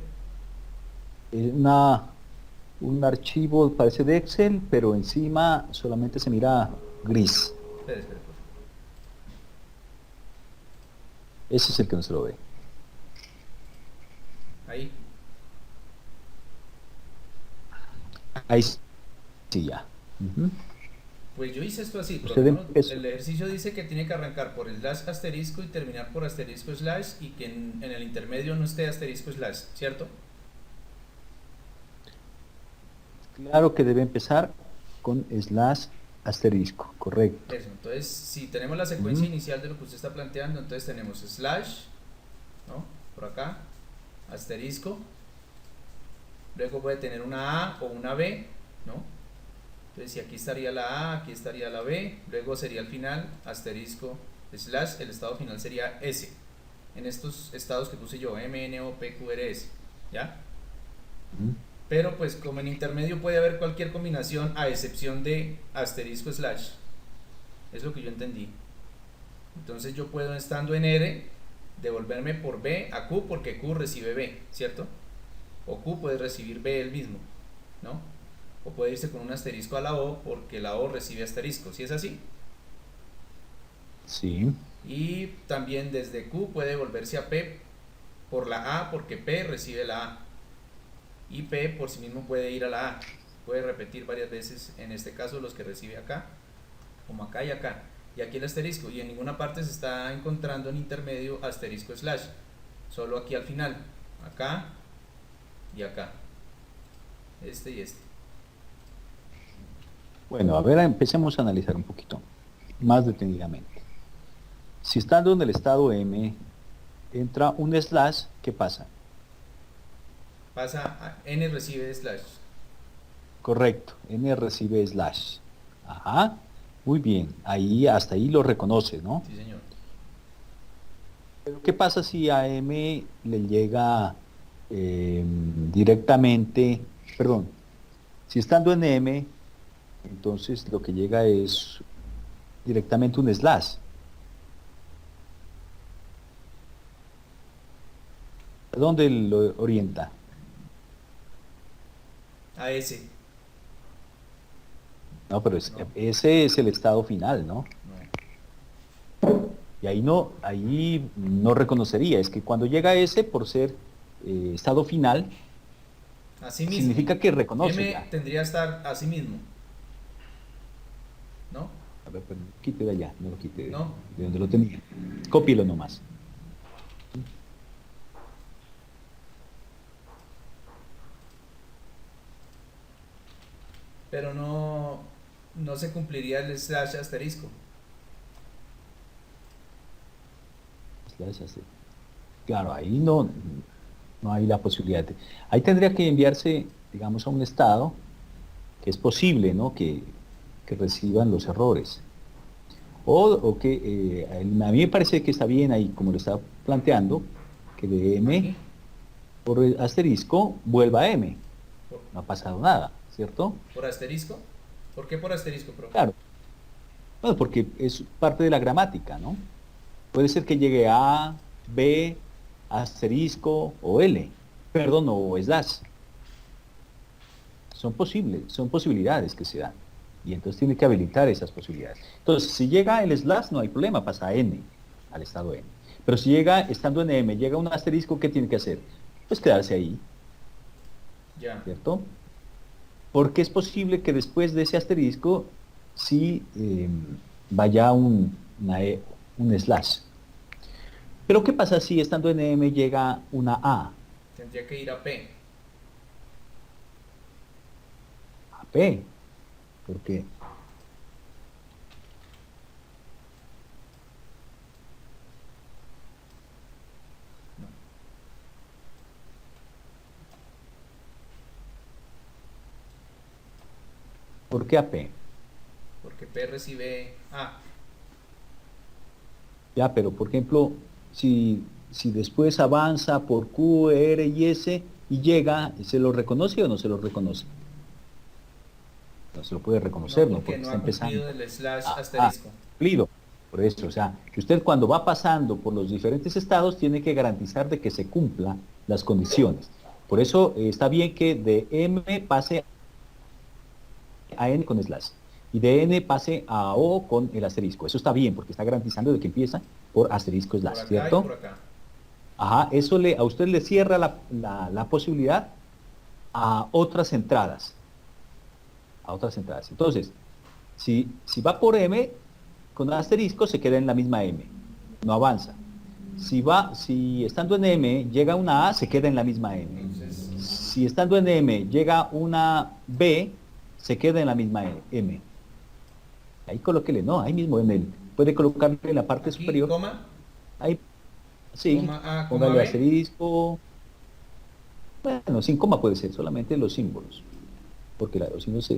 Un archivo, parece de Excel, pero encima solamente se mira gris. Espere, profe. Ese es el que no se lo ve. Ahí. Ahí sí, ya. Ujú. Pues yo hice esto así, Usted profe, ¿no? empezó. El ejercicio dice que tiene que arrancar por slash asterisco y terminar por asterisco slash y que en el intermedio no esté asterisco slash, ¿cierto? Claro que debe empezar con slash asterisco, correcto. Eso, entonces si tenemos la secuencia inicial de lo que usted está planteando, entonces tenemos slash, ¿no? Por acá, asterisco, luego puede tener una A o una B, ¿no? Entonces si aquí estaría la A, aquí estaría la B, luego sería el final, asterisco, slash, el estado final sería S. En estos estados que puse yo, M, N, O, P, Q, R, S, ¿ya? Pero pues como en intermedio puede haber cualquier combinación a excepción de asterisco slash. Es lo que yo entendí. Entonces yo puedo, estando en R, devolverme por B a Q porque Q recibe B, ¿cierto? O Q puede recibir B el mismo, ¿no? O puede irse con un asterisco a la O porque la O recibe asterisco, ¿sí es así? Sí. Y también desde Q puede volverse a P por la A porque P recibe la A. Y P por sí mismo puede ir a la A. Puede repetir varias veces, en este caso los que recibe acá, como acá y acá. Y aquí el asterisco. Y en ninguna parte se está encontrando en intermedio asterisco slash. Solo aquí al final. Acá y acá. Este y este. Bueno, a ver, empecemos a analizar un poquito más detenidamente. Si estando en el estado M entra un slash, ¿qué pasa? Pasa a N recibe slash. Correcto, N recibe slash. Ajá, muy bien, ahí hasta ahí lo reconoce, ¿no? Sí, señor. ¿Qué pasa si a M le llega directamente, perdón, si estando en M, entonces lo que llega es directamente un slash? ¿A dónde lo orienta? A ese. No, pero No. ese es el estado final, ¿no? No. Y ahí no reconocería. Es que cuando llega ese, por ser estado final, Así mismo. significa que reconoce M ya. tendría que estar así mismo. ¿No? A ver, pero quite de allá, no lo quite No. de donde lo tenía. Cópielo nomás. Pero no se cumpliría el slash asterisco. Slash así. Claro, ahí no hay la posibilidad. Ahí tendría que enviarse, digamos, a un estado que es posible, ¿no? Que reciban los errores. O que a mí me parece que está bien ahí, como lo está planteando, que de M Aquí. por el asterisco vuelva a M. Por, No ha pasado nada, ¿cierto? por asterisco. ¿Por qué por asterisco, profe? Claro. Bueno, porque es parte de la gramática, ¿no? Puede ser que llegue a, B, asterisco o L, perdón, o slash. Son posibilidades que se dan. Y entonces tiene que habilitar esas posibilidades. Entonces, si llega el slash, no hay problema, pasa a N, al estado N. Pero si llega, estando en M, llega un asterisco, ¿qué tiene que hacer? Pues quedarse ahí, Ya. ¿cierto? Porque es posible que después de ese asterisco, sí vaya un slash. Pero ¿qué pasa si estando en M llega una Tendría que ir a P. a P? ¿Por qué? No. ¿Por qué a P? Porque P recibe A. Ya, pero por ejemplo, si después avanza por Q, R y S y llega, ¿se lo reconoce o no se lo reconoce? No se lo puede No, reconocer, ¿no? porque Porque no está ha empezando. cumplido el slash Ah, asterisco. cumplido. Por eso, o sea, que usted cuando va pasando por los diferentes estados tiene que garantizar de que se cumplan las condiciones. Por eso está bien que de M pase a N con slash y de N pase a O con el asterisco. Eso está bien porque está garantizando de que empieza por asterisco Por slash, acá y ¿cierto? por acá. Ajá, eso a usted le cierra la posibilidad a otras entradas. A otras entradas. Entonces, si va por M, con asterisco se queda en la misma M, no avanza. Si estando en M llega una A, se queda en la misma M. Entonces, Si estando en M llega una B, se queda en la misma M. Ahí colóquele, no, ahí mismo puede colocarle en la parte aquí, superior. coma, Ahí, sí, coma A, coma póngale B. asterisco. Bueno, sin coma puede ser, solamente los símbolos. Porque los símbolos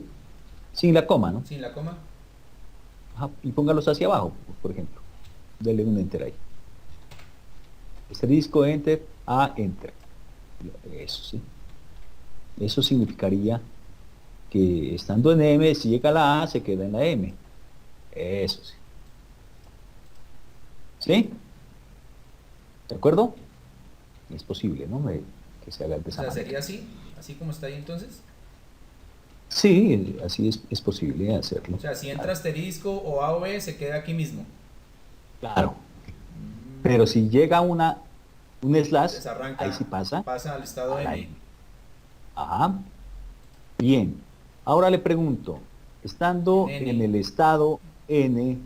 sin la coma, ¿no? Sin la coma. Ajá, y póngalos hacia abajo, por ejemplo. Dele un enter ahí. Asterisco, enter, A, enter. Eso sí. Eso significaría que estando en M, si llega a la A, se queda en la M. Eso sí. ¿Sí? ¿De acuerdo? Es posible, ¿no? Que se haga de O esa sea, manera. sería así, así como está ahí entonces. Sí, así es posible hacerlo. O sea, si entra Claro. asterisco o A o B, se queda aquí mismo. Claro. Pero si llega un slash, Entonces arranca, ahí sí pasa pasa al estado a la M. M. Ajá. Bien. Ahora le pregunto, estando En N. en el estado N,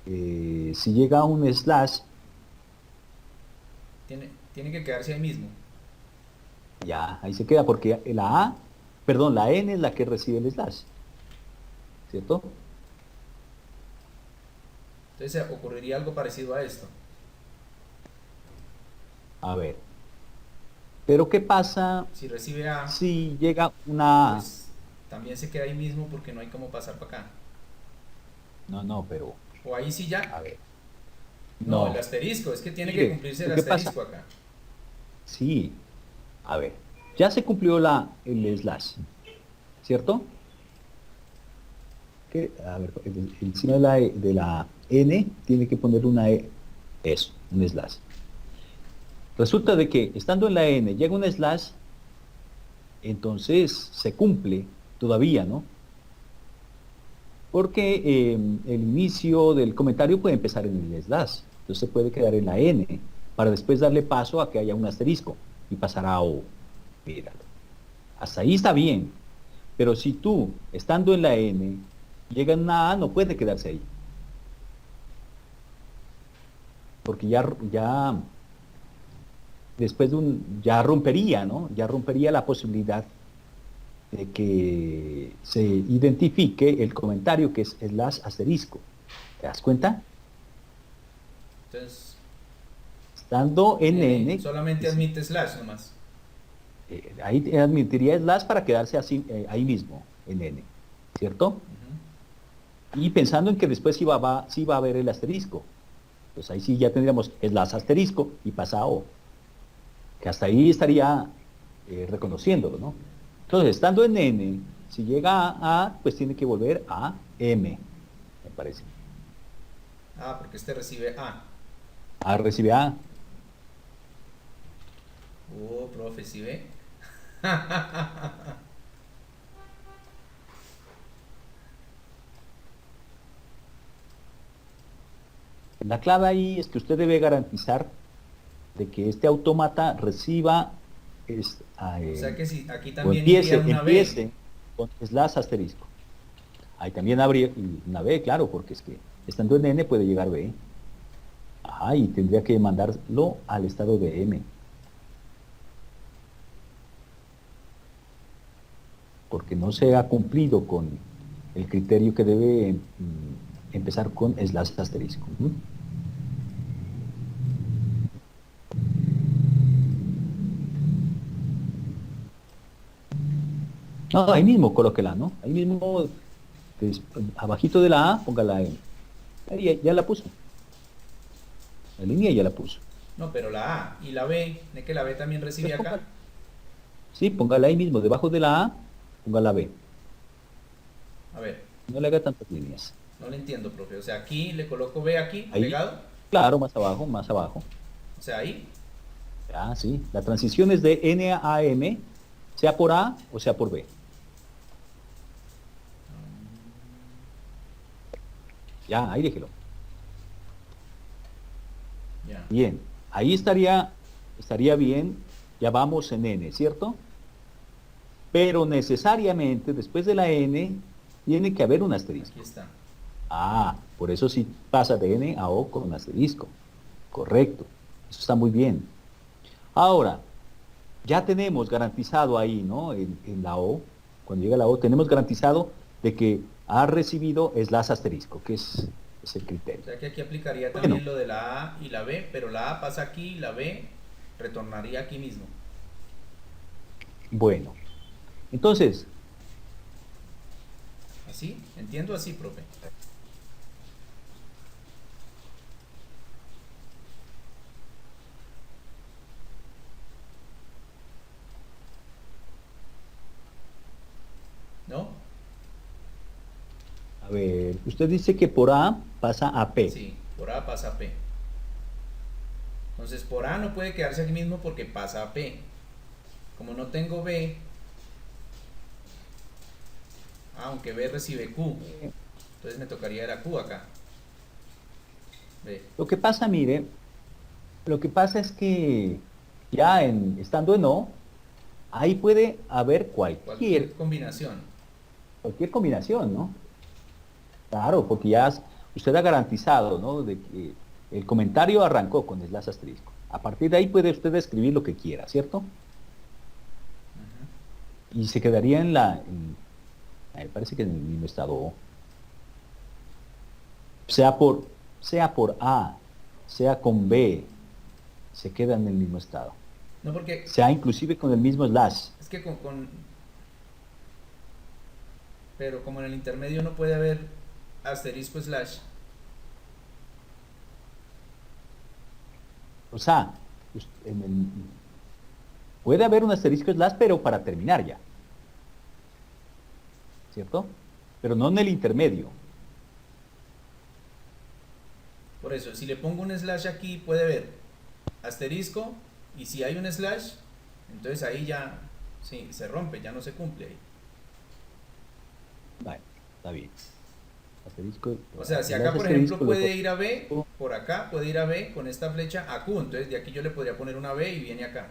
si llega un slash, Tiene que quedarse ahí mismo. ya, ahí se queda, porque la N es la que recibe el slash, ¿cierto? Entonces ocurriría algo parecido a esto. A ver. Pero ¿qué pasa Si recibe A, si llega una A? pues también se queda ahí mismo porque no hay cómo pasar para acá. No, pero, O ahí sí a ya. ver. No, No. el asterisco, es que tiene Mire, que cumplirse el lo que pasa- asterisco acá. Sí, a ver, ya se cumplió el slash, ¿cierto? A ver, encima de la N tiene que poner una E, eso, un slash. Resulta de que estando en la N llega un slash, entonces se cumple todavía, ¿no? Porque el inicio del comentario puede empezar en el slash, entonces se puede quedar en la N, para después darle paso a que haya un asterisco y pasar a O. Míralo. Hasta ahí está bien. Pero si tú, estando en la N, llega en una A, no puede quedarse ahí. Porque ya después ya rompería, ¿no? Ya rompería la posibilidad de que se identifique el comentario que es slash asterisco. ¿Te das cuenta? Entonces, Estando en N, solamente admite slash nomás. ahí te admitiría slash para quedarse así, ahí mismo, en N, ¿cierto? Ujú. Y pensando en que después sí va a haber el asterisco. Pues ahí sí ya tendríamos slash asterisco y pasa a O. Que hasta ahí estaría reconociéndolo, ¿no? Entonces, estando en N, si llega a A, pues tiene que volver a M, me parece. Ah, porque este recibe A. A recibe A. Profe, ¿sí ve? La clave ahí es que usted debe garantizar de que este autómata reciba O sea que si aquí o también iría una B. empiece con slash asterisco. Ahí también habría una B, claro, porque es que estando en N puede llegar B. Ajá, y tendría que mandarlo al estado de M. Porque no se ha cumplido con el criterio que debe empezar con slash asterisco. No, ahí mismo colóquela, ¿no? Ahí mismo, des- abajito de la A, ponga la M. Ahí ya la puso. La línea ya la puso. No, pero la A y la B, ¿de que la B también recibe Pues acá? sí, póngala ahí mismo, debajo de la A, ponga la B. A ver, No le haga tantas líneas. no le entiendo, profe. O sea, aquí le coloco B aquí, Ahí, pegado. claro, más abajo, más abajo. O sea, ahí. Ah, sí. La transición es de N a M, sea por A o sea por B. Ya, ahí déjelo. Ya. Bien, ahí estaría bien, ya vamos en N, ¿cierto? Pero necesariamente después de la N tiene que haber un asterisco. Aquí está. Ah, por eso sí pasa de N a O con un asterisco. Correcto, eso está muy bien. Ahora, ya tenemos garantizado ahí, ¿no? En la O, cuando llega la O, tenemos garantizado de que ha recibido slash asterisco, que es el O criterio. sea que aquí aplicaría Bueno, también lo de la A y la B, pero la A pasa aquí y la B retornaría aquí mismo. bueno. Entonces, ¿Así? Entiendo así, profe. ¿No? a ver, usted dice que por A pasa a P. Sí, por A pasa a P. Entonces por A no puede quedarse aquí mismo porque pasa a P. Como no tengo B, aunque B recibe Q, entonces me tocaría ir a Q acá. B. Lo que pasa, mire, lo que pasa es que ya estando en O, ahí puede haber Cualquier combinación. cualquier combinación, ¿no? Claro, porque usted ha garantizado, ¿no? De que el comentario arrancó con slash asterisco. A partir de ahí puede usted escribir lo que quiera, ¿cierto? Y se quedaría me parece que en el mismo estado O. Sea por A, sea con B, se queda en el mismo estado. No, porque Sea inclusive con el mismo slash. es que pero como en el intermedio no puede haber asterisco slash. O sea, puede haber un asterisco slash, pero para terminar ya. ¿Cierto? Pero no en el intermedio. Por eso, si le pongo un slash aquí, puede ver asterisco, y si hay un slash, entonces ahí ya, sí, se rompe, ya no se cumple ahí. Vale, está bien. Asterisco. O sea, si el acá, por asterisco ejemplo, puede ir a luego- B, por acá puede ir a B con esta flecha a Q, entonces de aquí yo le podría poner una B y viene acá.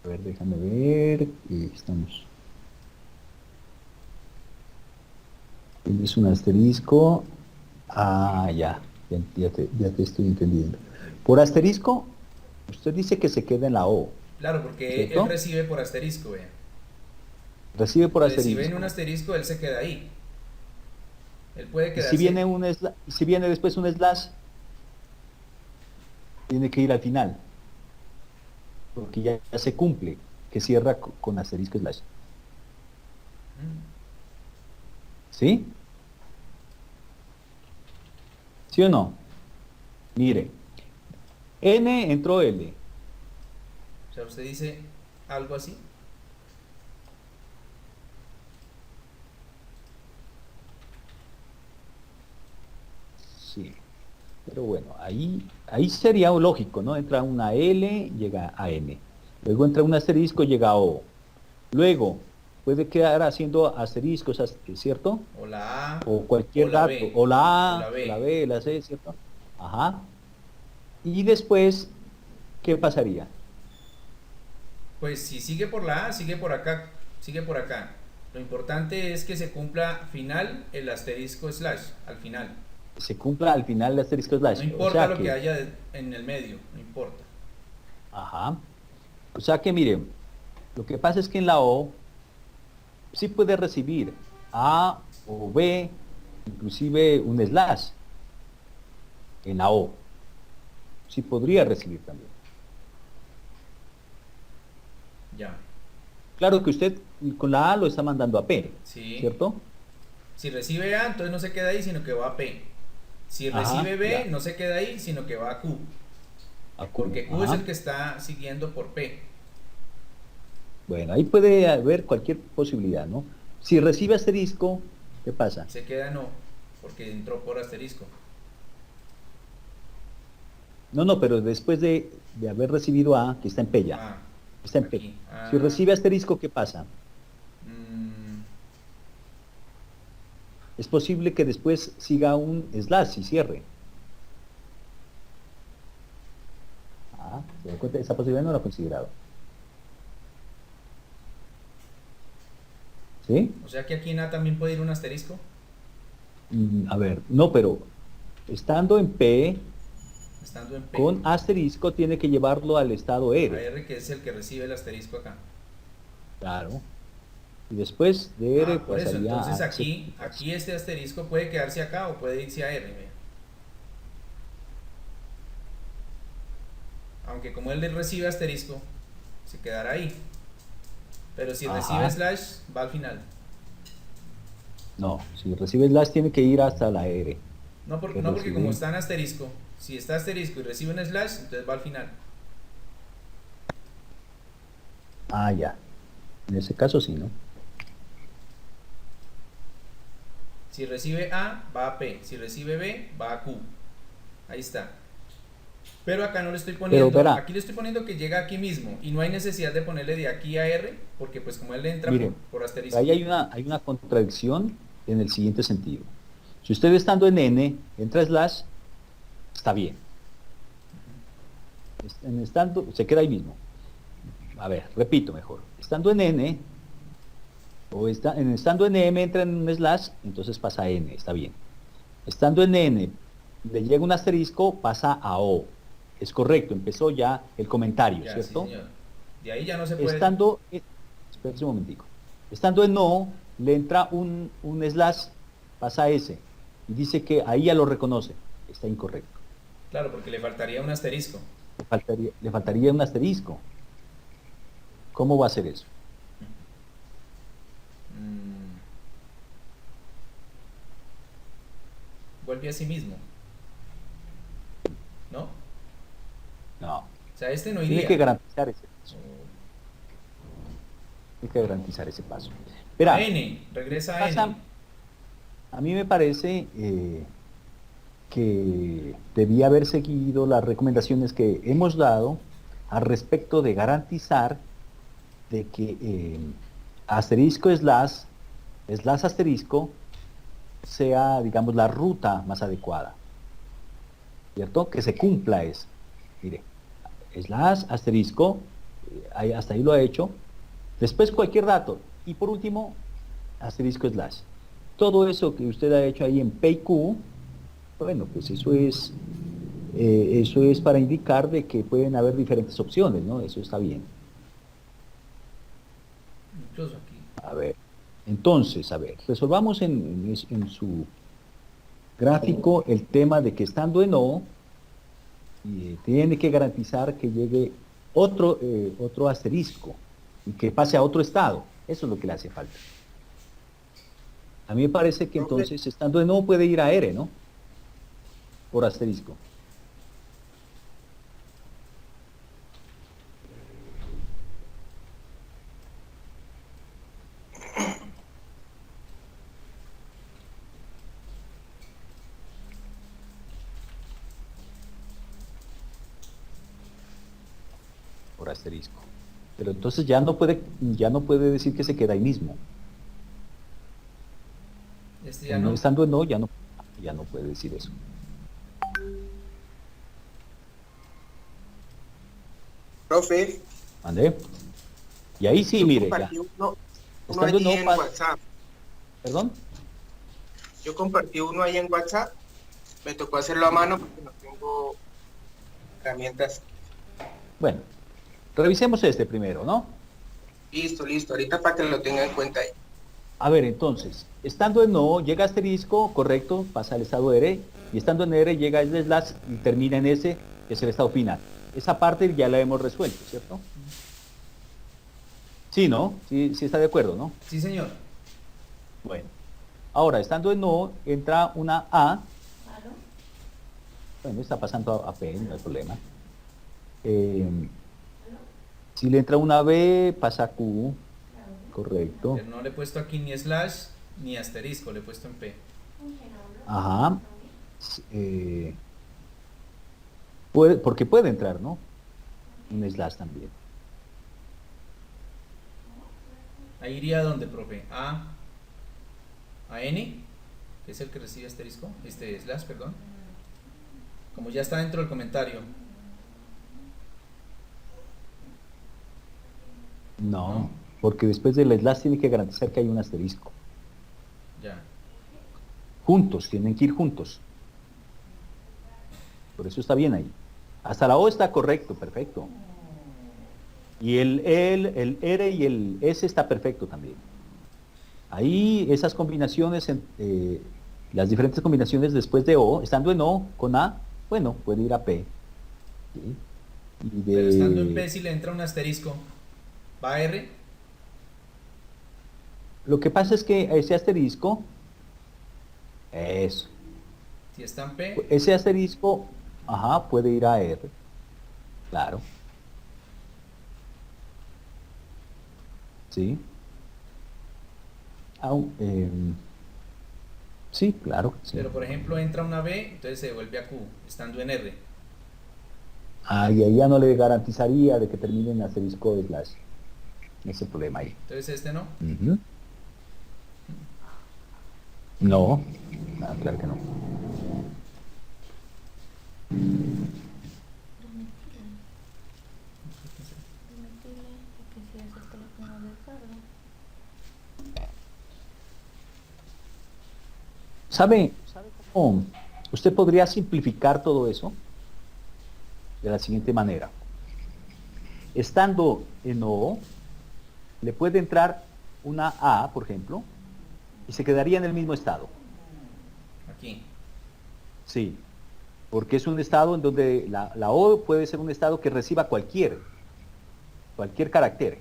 A ver, déjame ver. Estamos. Es un asterisco. Ah, ya te estoy entendiendo. Por asterisco, usted dice que se queda en la O, Claro, porque ¿cierto? él recibe por asterisco, vea. Recibe por Entonces, si ven asterisco. un asterisco, él se queda ahí. Él puede Y quedarse. si viene después un slash, tiene que ir al final. Porque ya se cumple, que cierra con asterisco slash. Mm, ¿Sí? ¿Sí o no? Mire, N entró L. O sea, usted dice algo así. Sí. Pero bueno, ahí sería lógico, ¿no? Entra una L, llega a N. Luego entra un asterisco, llega a O. Luego puede quedar haciendo asteriscos, ¿cierto? O la A, O o cualquier la dato, B, o la o A, la o la B. B, la C, ¿cierto? Ajá. Y después, ¿qué pasaría? Pues si sigue por la A, sigue por acá, sigue por acá. Lo importante es que se cumpla final el asterisco slash, al final. Se cumpla al final el asterisco slash. No O importa sea lo que que, haya en el medio, no importa. ajá. O sea que, miren, lo que pasa es que en la O sí puede recibir A o B, inclusive un slash en la O. Sí podría recibir también. Ya. Claro que usted con la A lo está mandando a P, Sí. ¿cierto? Si recibe A, entonces no se queda ahí, sino que va a P. Si Ajá, recibe B, ya. no se queda ahí, sino que va a Q. A Q. Porque Q es Ajá. el que está siguiendo por P. Bueno, ahí puede haber cualquier posibilidad, ¿no? Si recibe asterisco, ¿qué pasa? Se queda no, porque entró por asterisco. No, pero después de haber recibido A, que está en P ya, Ah, está en P. aquí. Si recibe asterisco, ¿qué pasa? mm, Es posible que después siga un slash y cierre. Ah, ¿se da cuenta? Esa posibilidad no la he considerado. ¿Sí? o sea que aquí en A también puede ir un asterisco. A ver, no, pero estando en P, Estando en P. con asterisco tiene que llevarlo al estado A R. R, que es el que recibe el asterisco acá. Claro. Y después de R Por eso, pasaría entonces a aquí este asterisco puede quedarse acá o puede irse a R. Vea. Aunque como él le recibe asterisco, se quedará ahí. Pero si Ajá. recibe slash, va al final. No, si recibe slash tiene que ir hasta la R. No, Que no porque recibe. como está en asterisco, si está asterisco y recibe un slash, entonces va al final. Ah, ya. En ese caso sí, ¿no? Si recibe A, va a P. Si recibe B, va a Q. Ahí está. Pero acá no le estoy poniendo, verá. aquí le estoy poniendo que llega aquí mismo y no hay necesidad de ponerle de aquí a R porque pues como él le entra Miren, por asterisco. ahí hay una contradicción en el siguiente sentido. Si usted estando en N, entra slash, está bien. Estando, se queda ahí mismo. A ver, repito mejor. Estando en N, estando en M entra en un slash, entonces pasa a N, está bien. Estando en N, le llega un asterisco, pasa a O. Es correcto, empezó ya el comentario, Ya, ¿cierto? sí, señor. De ahí ya no se puede. Espérese un momentico. Estando en O, le entra un slash, pasa a S, y dice que ahí ya lo reconoce. Está incorrecto. Claro, porque le faltaría un asterisco. Le faltaría un asterisco. ¿Cómo va a ser eso? a sí mismo. ¿No? No, O sea, este no tiene iría. que garantizar ese paso. Tiene que garantizar ese paso. Espera, A N, regresa a pasa, N. a mí me parece que debía haber seguido las recomendaciones que hemos dado al respecto de garantizar de que asterisco slash asterisco sea, digamos, la ruta más adecuada, ¿cierto? Que se cumpla eso. Mire, slash asterisco, hasta ahí lo ha hecho. Después cualquier dato. Y por último, asterisco slash. Todo eso que usted ha hecho ahí en P y Q, bueno, pues eso es para indicar de que pueden haber diferentes opciones, ¿no? Eso está bien. Incluso aquí. A ver, entonces, a ver, resolvamos en su gráfico el tema de que estando en O, tiene que garantizar que llegue otro asterisco y que pase a otro estado. Eso es lo que le hace falta. A mí me parece que entonces, estando en O, puede ir a R, ¿no? Por asterisco. Por asterisco. Pero entonces ya no puede decir que se queda ahí mismo. Este ya no. Estando en no, ya no puede decir eso. Profe, ¿Ande? Y ahí sí, yo mire, ya. compartí uno Estando allí no en WhatsApp. ¿Perdón? Yo compartí uno ahí en WhatsApp. Me tocó hacerlo a mano porque no tengo herramientas. Bueno, revisemos este primero, ¿no? Listo. Ahorita para que lo tenga en cuenta ahí. A ver, entonces, estando en no, llega asterisco, correcto, pasa al estado R, y estando en R llega el slash y termina en S, que es el estado final. Esa parte ya la hemos resuelto, ¿cierto? Sí, ¿no? Sí está de acuerdo, ¿no? Sí, señor. Bueno, ahora, estando en no, entra una A. Bueno, está pasando a P, no hay problema. Si le entra una B, pasa a Q, correcto. Pero no le he puesto aquí ni slash ni asterisco, le he puesto en P. Ajá. Porque puede entrar, ¿no? Un slash también. Ahí iría donde, profe. A N, que es el que recibe asterisco, slash, perdón. Como ya está dentro del comentario. No, porque después del slash tiene que garantizar que hay un asterisco. Ya. Juntos, tienen que ir juntos. Por eso está bien ahí. Hasta la O está correcto, perfecto. Y el R y el S está perfecto también. Ahí esas combinaciones, las diferentes combinaciones después de O, estando en O con A, bueno, puede ir a P. ¿Sí? Pero estando en P, si le entra un asterisco, ¿va a R? Lo que pasa es que ese asterisco, eso, Si está en P, ese asterisco, ajá, puede ir a R, claro. ¿Sí? Sí, claro. Sí. pero por ejemplo entra una B, entonces se devuelve a Q, estando en R. Y ahí ya no le garantizaría de que termine en asterisco de slash. Ese problema ahí. Entonces este no. Uh-huh. No, claro que no. ¿Sabe cómo usted podría simplificar todo eso? De la siguiente manera. Estando en O, le puede entrar una A, por ejemplo, y se quedaría en el mismo estado. Aquí. Sí, porque es un estado en donde la O puede ser un estado que reciba cualquier carácter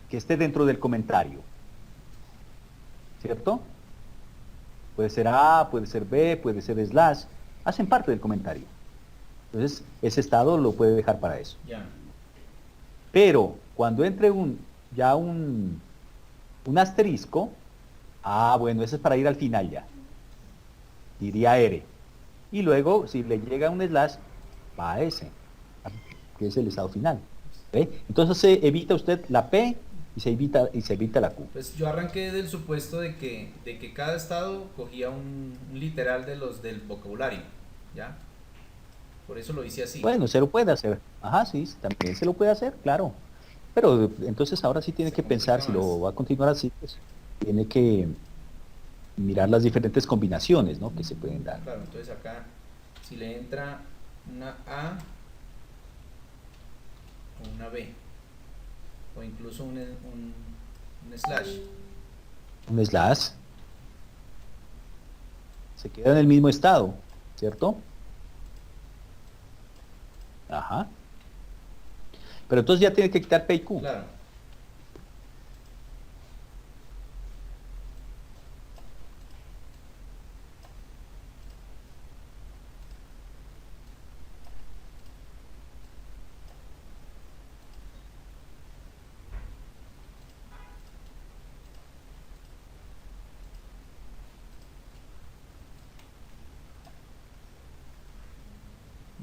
que esté dentro del comentario. ¿Cierto? Puede ser A, puede ser B, puede ser slash. Hacen parte del comentario. Entonces, ese estado lo puede dejar para eso. Ya. Pero cuando entre un asterisco, bueno, ese es para ir al final ya. Diría R. Y luego, si le llega un slash, va a S, que es el estado final. ¿Ve? Entonces se evita usted la P y se evita la Q. Pues yo arranqué del supuesto de que cada estado cogía un literal de los del vocabulario, ¿ya? Por eso lo hice así. Bueno, se lo puede hacer. Ajá, sí, también se lo puede hacer, claro. Pero entonces ahora sí tiene Se que pensar, si complica más. lo va a continuar así, pues tiene que mirar las diferentes combinaciones, ¿no?, que se pueden dar. Claro, entonces acá, si le entra una A o una B, o incluso un slash, Un slash se queda en el mismo estado, ¿cierto? Ajá. Pero entonces ya tiene que quitar P y Q. claro.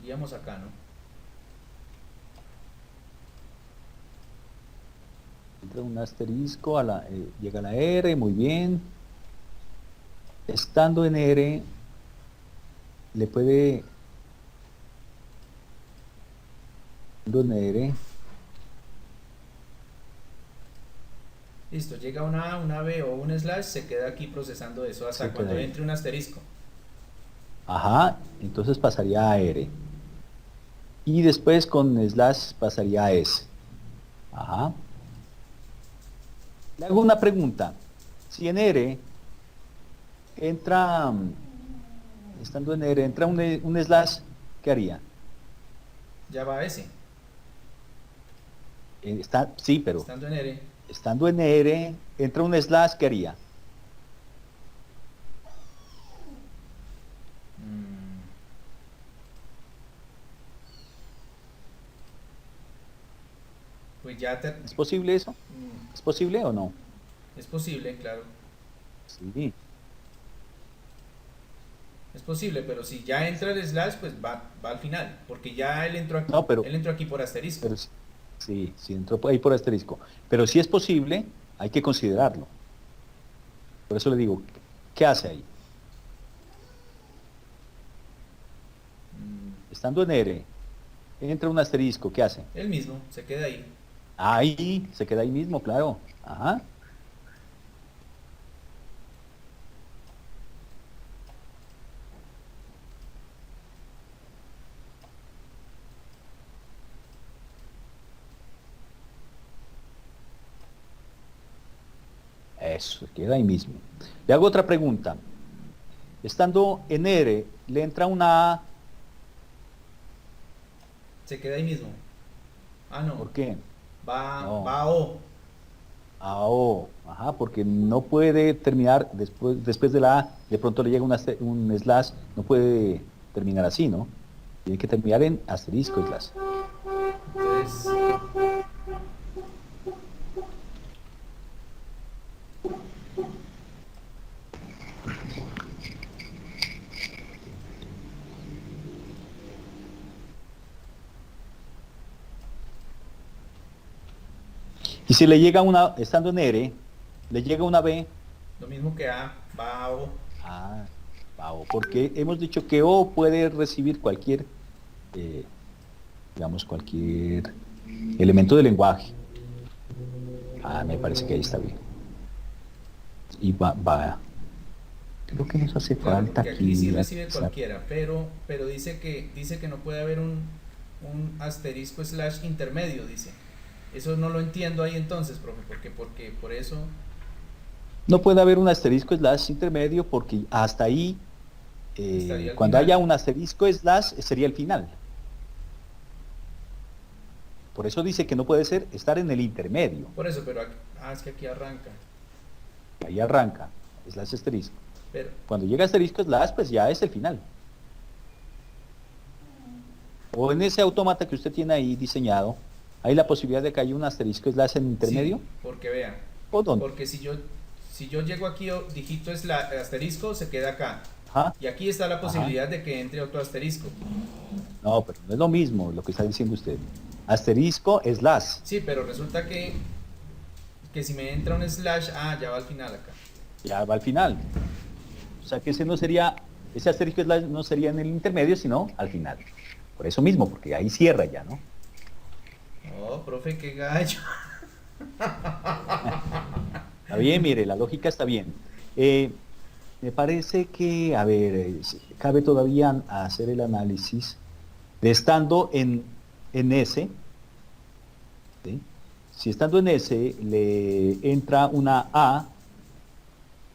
Iríamos acá, ¿no? Entra un asterisco, llega a la R, muy bien. Estando en R, le puede... Estando en R, Listo, llega una A, una B o un slash, se queda aquí procesando eso hasta Se queda cuando ahí. entre un asterisco. ajá, entonces pasaría a R. Y después con slash pasaría a S. Ajá. Le hago una pregunta. Si en R entra, estando en R, entra un slash, ¿qué haría? Ya va ese, Sí, pero estando en R. estando en R, entra un slash, ¿qué haría? Mm, Pues ya ¿Es posible eso? ¿Es posible o no? es posible, claro. Sí. Es posible, pero si ya entra el slash, pues va al final, porque ya No, él entró aquí por asterisco. pero sí, entró ahí por asterisco. Pero si es posible, hay que considerarlo. Por eso le digo, ¿qué hace ahí? Estando en R, entra un asterisco, ¿qué hace? Él mismo, se queda ahí. Ahí, se queda ahí mismo, claro. Ajá. Eso, se queda ahí mismo. Le hago otra pregunta. Estando en R, le entra una A, Se queda ahí mismo. Ah, no. ¿por qué? No. Va a O. A O, ajá, porque no puede terminar después de la A, de pronto le llega un slash, no puede terminar así, ¿no? Tiene que terminar en asterisco slash. Entonces, Y si le llega estando en R, le llega una B, lo mismo que A, va a O. va O, porque hemos dicho que O puede recibir cualquier, eh, digamos, cualquier elemento del lenguaje. Me parece que ahí está bien. Y creo que nos hace Claro, falta porque aquí sí aquí. recibe cualquiera, pero dice que no puede haber un asterisco slash intermedio, dice. Eso no lo entiendo ahí entonces, profe, porque por eso, No puede haber un asterisco slash intermedio porque hasta ahí, estaría al cuando final. haya un asterisco slash, sería el final. Por eso dice que no puede estar en el intermedio. Por eso, pero es que aquí arranca. Ahí arranca, slash asterisco. Pero, Cuando llega asterisco slash, pues ya es el final. O en ese autómata que usted tiene ahí diseñado, hay la posibilidad de que haya un asterisco slash en intermedio. sí, porque vea, ¿O dónde? porque si yo llego aquí, digito es la asterisco, se queda acá. Ajá. Y aquí está la posibilidad de que entre otro asterisco. No, pero no es lo mismo lo que está diciendo usted. Asterisco slash. Sí, pero resulta que si me entra un slash, ya va al final acá. Ya va al final. O sea que ese asterisco slash no sería en el intermedio, sino al final. Por eso mismo, porque ahí cierra ya, ¿no? Oh, profe, qué gallo. Está bien, mire, la lógica está bien. Me parece que, a ver, cabe todavía hacer el análisis de estando en S, ¿sí? Si estando en S le entra una A,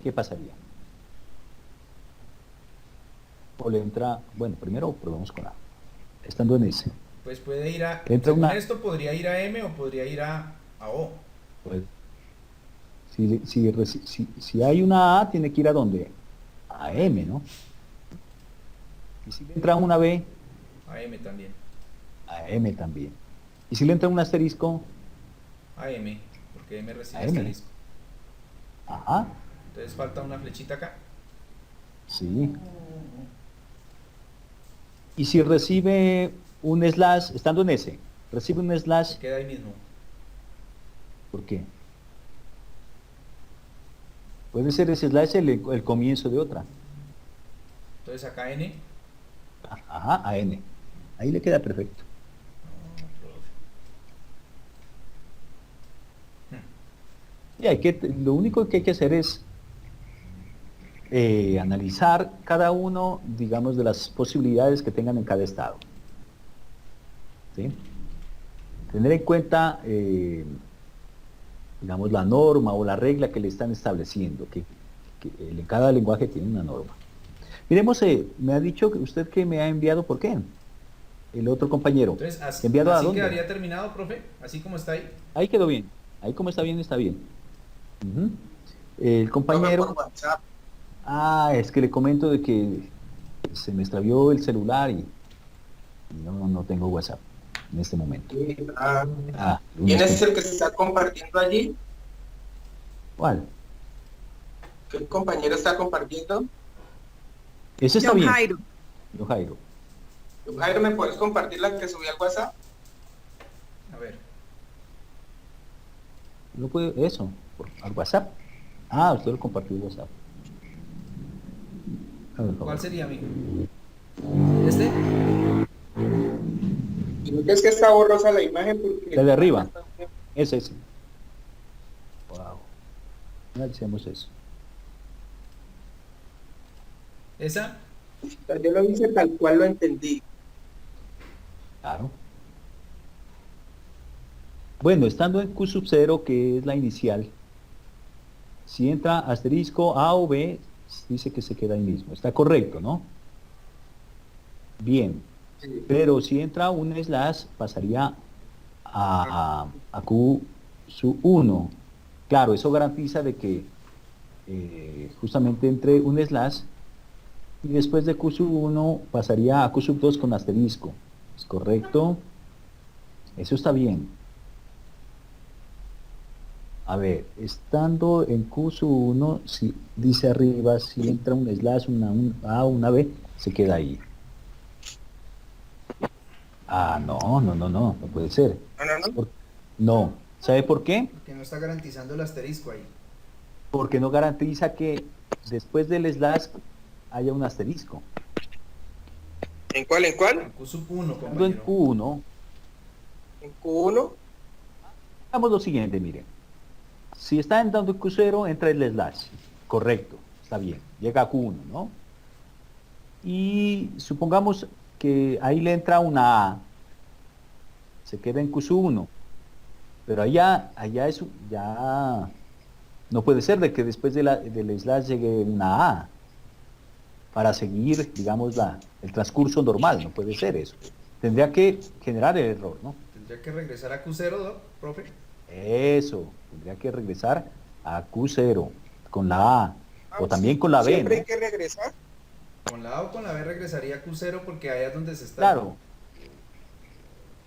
¿qué pasaría? O le entra, bueno, primero probemos con A. Estando en S. Pues puede ir a, Entra según una- esto podría ir a M o podría ir a O. Pues, si hay una A, tiene que ir a dónde? A M, ¿no? Y si le entra una B, A M también. a M también. Y si le entra un asterisco, A M, porque M recibe A M. asterisco. ajá, Entonces falta una flechita acá. sí. Y si recibe un slash, estando en S, recibe un slash, Se queda ahí mismo. ¿por qué? Puede ser ese slash el comienzo de otra. Entonces acá N. Ajá, a N. Ahí le queda perfecto. Y lo único que hay que hacer es analizar cada uno, digamos, de las posibilidades que tengan en cada estado. ¿Sí? Tener en cuenta, digamos, la norma o la regla que le están estableciendo, que en cada lenguaje tiene una norma. Miremos, me ha dicho que usted que me ha enviado, ¿por qué? El otro compañero. Entonces así, ¿Enviado a así dónde? quedaría terminado, profe. Así como está ahí. Ahí quedó bien. Ahí como está bien, está bien. Ujú. El compañero... Por WhatsApp. Es que le comento de que se me extravió el celular y no tengo WhatsApp en este momento. ¿Quién es el que se está compartiendo allí? ¿Cuál? ¿Qué compañero está compartiendo? Ese está John bien. Jairo. John Jairo. Jairo, ¿me puedes compartir la que subí al WhatsApp? A ver. No puede, eso, al WhatsApp. Usted lo compartió en WhatsApp. A ver, por favor. ¿Cuál sería, amigo? ¿Este? Creo que es que está borrosa la imagen porque... La de arriba. Es ese. Wow. Analicemos eso. ¿Esa? Yo lo hice tal cual lo entendí. Claro. Bueno, estando en Q sub 0, que es la inicial, si entra asterisco A o B, dice que se queda ahí mismo. Está correcto, ¿no? Bien. Pero si entra un slash, pasaría a Q sub 1. Claro, eso garantiza de que justamente entre un slash y después de Q sub 1 pasaría a Q sub 2 con asterisco. ¿Es correcto? Eso está bien. A ver, estando en Q sub 1, si dice arriba, si entra un slash, una A o una B, se queda ahí. No puede ser. No. ¿Sabe por qué? Porque no está garantizando el asterisco ahí. Porque no garantiza que después del slash haya un asterisco. ¿En cuál? ¿En cuál? Q sub 1, Estando en compañero. Q1, ¿En Q1? hagamos lo siguiente, miren. Si está entrando en Q0, entra el slash. Correcto, está bien. Llega a Q1, ¿no? Y supongamos que ahí le entra una A. Se queda en Q1. Pero allá eso ya no puede ser de que después del slash llegue una A para seguir, digamos, el transcurso normal. No puede ser eso. Tendría que generar el error, ¿no? Tendría que regresar a Q0, ¿no, profe? Eso, tendría que regresar a Q0 con la A. O también con la B, Siempre ¿no? hay que regresar. Con la A o con la B regresaría a Q0 porque allá es donde se está. Claro.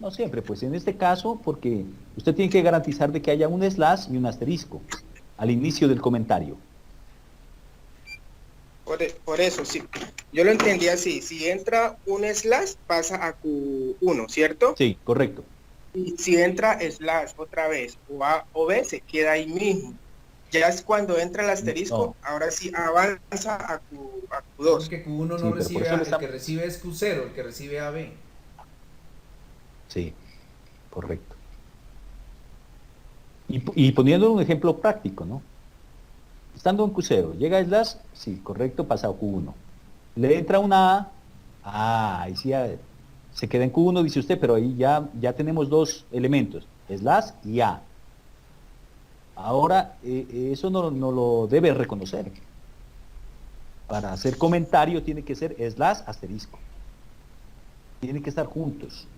No siempre, pues en este caso, porque usted tiene que garantizar de que haya un slash y un asterisco al inicio del comentario. Por eso, sí. Yo lo entendí así. Si entra un slash, pasa a Q1, ¿cierto? Sí, correcto. Y si entra slash otra vez, o A o B, se queda ahí mismo. Ya es cuando entra el asterisco, No. ahora sí avanza a Q2. Porque Q1 no Sí, pero por recibe eso A, le el estamos... que recibe es Q0, el que recibe AB. Sí, correcto. Y poniendo un ejemplo práctico, ¿no? Estando en Q0, llega slash, sí, correcto, pasa a Q1. Le entra una A, ahí sí se queda en Q1, dice usted, pero ahí ya tenemos dos elementos, slash y A. Ahora, eso no lo debe reconocer. Para hacer comentario tiene que ser slash asterisco. Tienen que estar juntos.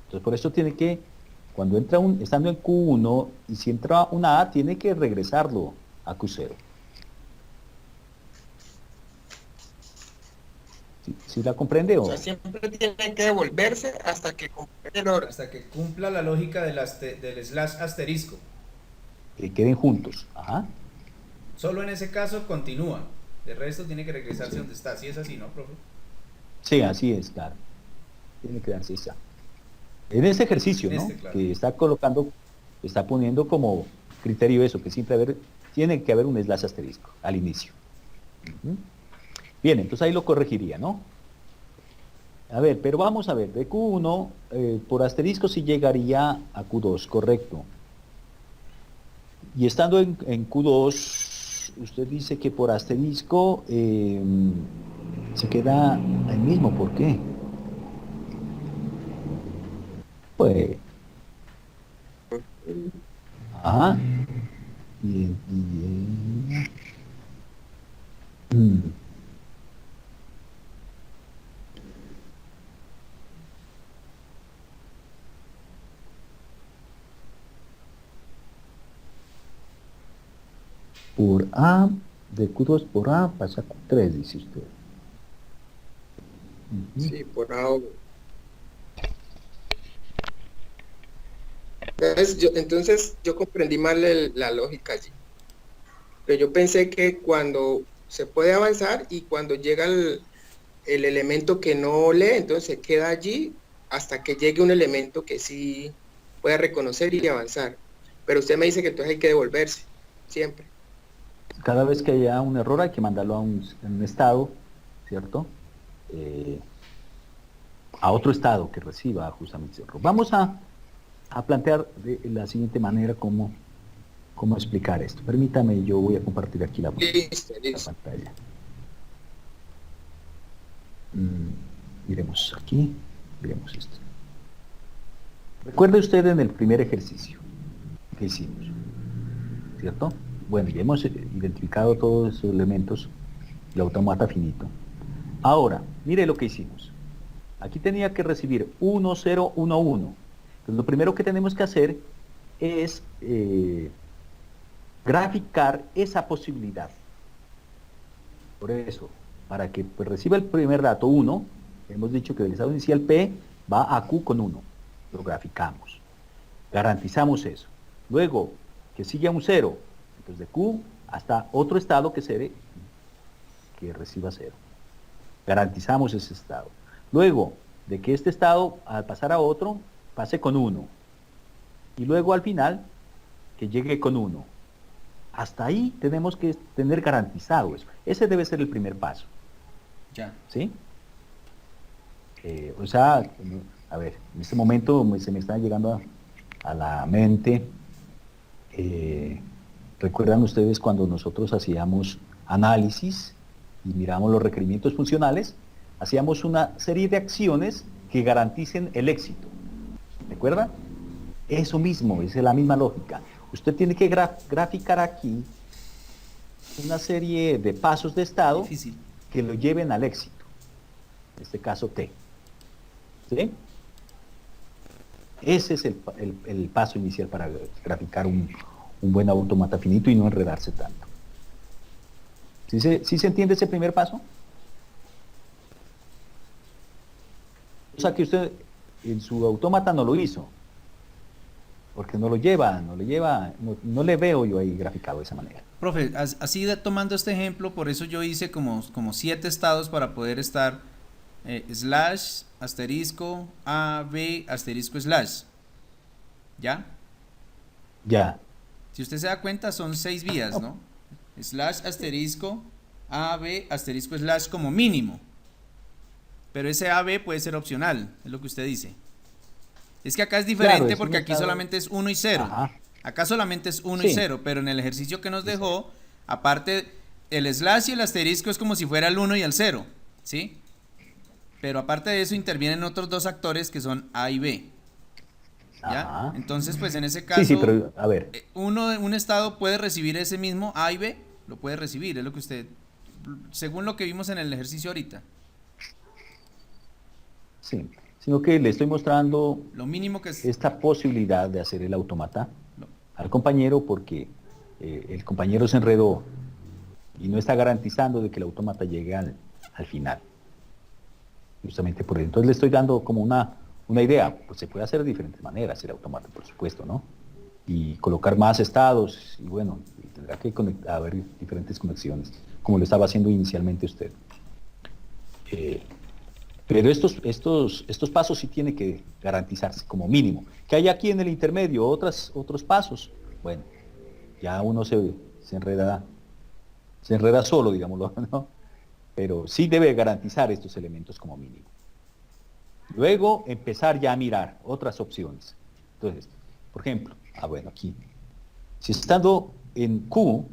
Entonces, por eso tiene que, cuando entra estando en Q1, y si entra una A, tiene que regresarlo a Q0. ¿Sí la comprende O sea, o? siempre tiene que devolverse hasta que complete el orden. Hasta que cumpla la lógica del slash asterisco. Que queden juntos? Ajá. Solo en ese caso continúa. De resto tiene que regresarse Sí. donde está. Si es así, ¿no, profe? Sí, así es, claro. Tiene que darse esa. En ese ejercicio, En ¿no? claro. Que está colocando, está poniendo como criterio eso, que siempre tiene que haber un slash asterisco al inicio. Uh-huh. Bien, entonces ahí lo corregiría, ¿no? A ver, pero vamos a ver, de Q1 por asterisco sí llegaría a Q2, correcto. Y estando en Q2, usted dice que por asterisco se queda ahí mismo, ¿por qué? Pues, ajá. Bien, bien. Mm. Por A, de Q2 por A pasa a Q3, dice usted. Uh-huh. Sí, por ahora. Entonces yo comprendí mal la lógica allí. Pero yo pensé que cuando se puede avanzar y cuando llega el elemento que no lee, entonces se queda allí hasta que llegue un elemento que sí pueda reconocer y avanzar. Pero usted me dice que entonces hay que devolverse, siempre. Cada vez que haya un error hay que mandarlo a un estado, ¿cierto? A otro estado que reciba justamente ese error. Vamos a plantear de la siguiente manera cómo explicar esto. Permítame, yo voy a compartir aquí la pantalla. Miremos aquí, miremos esto. Recuerde usted en el primer ejercicio que hicimos, ¿cierto? Bueno, ya hemos identificado todos esos elementos del automata finito. Ahora, mire lo que hicimos. Aquí tenía que recibir 1, 0, 1, 1. Entonces, lo primero que tenemos que hacer es graficar esa posibilidad. Por eso, para que pues, reciba el primer dato 1, hemos dicho que del estado inicial P va a Q con 1. Lo graficamos. Garantizamos eso. Luego, que sigue a un 0. Entonces, de Q hasta otro estado que reciba 0. Garantizamos ese estado. Luego, de que este estado, al pasar a otro, pase con 1. Y luego, al final, que llegue con 1. Hasta ahí tenemos que tener garantizado eso. Ese debe ser el primer paso. Ya. ¿Sí? O sea, a ver, en este momento se me está llegando a la mente. ¿Recuerdan ustedes cuando nosotros hacíamos análisis y miramos los requerimientos funcionales? Hacíamos una serie de acciones que garanticen el éxito. ¿Recuerda? Eso mismo, esa es la misma lógica. Usted tiene que graficar aquí una serie de pasos de estado que lo lleven al éxito. En este caso T. ¿Sí? Ese es el paso inicial para graficar un buen autómata finito y no enredarse tanto. ¿Sí se entiende ese primer paso? O sea que usted en su autómata no lo hizo, porque no le veo yo ahí graficado de esa manera. Profe, así tomando este ejemplo, por eso yo hice como 7 estados para poder estar slash, asterisco, A, B, asterisco, slash. ¿Ya? Ya. Si usted se da cuenta, son 6 vías, ¿no? Slash, asterisco, A, B, asterisco, slash como mínimo. Pero ese A, B puede ser opcional, es lo que usted dice. Es que acá es diferente, claro, porque aquí solamente es 1 y 0. Ajá. Acá solamente es 1 y 0, pero en el ejercicio que nos dejó, aparte, el slash y el asterisco es como si fuera el 1 y el 0, ¿sí? Pero aparte de eso intervienen otros 2 actores que son A y B. ¿Ya? Ajá. Entonces, pues en ese caso, pero, a ver. Un estado puede recibir ese mismo A y B, lo puede recibir, es lo que usted, según lo que vimos en el ejercicio ahorita. Sí, sino que le estoy mostrando lo mínimo que es esta posibilidad de hacer el autómata al compañero, porque el compañero se enredó y no está garantizando de que el autómata llegue al final. Justamente por eso. Entonces le estoy dando como una idea. Pues se puede hacer de diferentes maneras el autómata, por supuesto, ¿no? Y colocar más estados, y bueno, tendrá que haber diferentes conexiones, como lo estaba haciendo inicialmente usted. Pero estos pasos sí tienen que garantizarse como mínimo. Que hay aquí en el intermedio otros pasos, bueno, ya uno se enreda solo, digámoslo, ¿no? Pero sí debe garantizar estos elementos como mínimo. Luego empezar ya a mirar otras opciones. Entonces, por ejemplo, bueno, aquí, si estando en Q,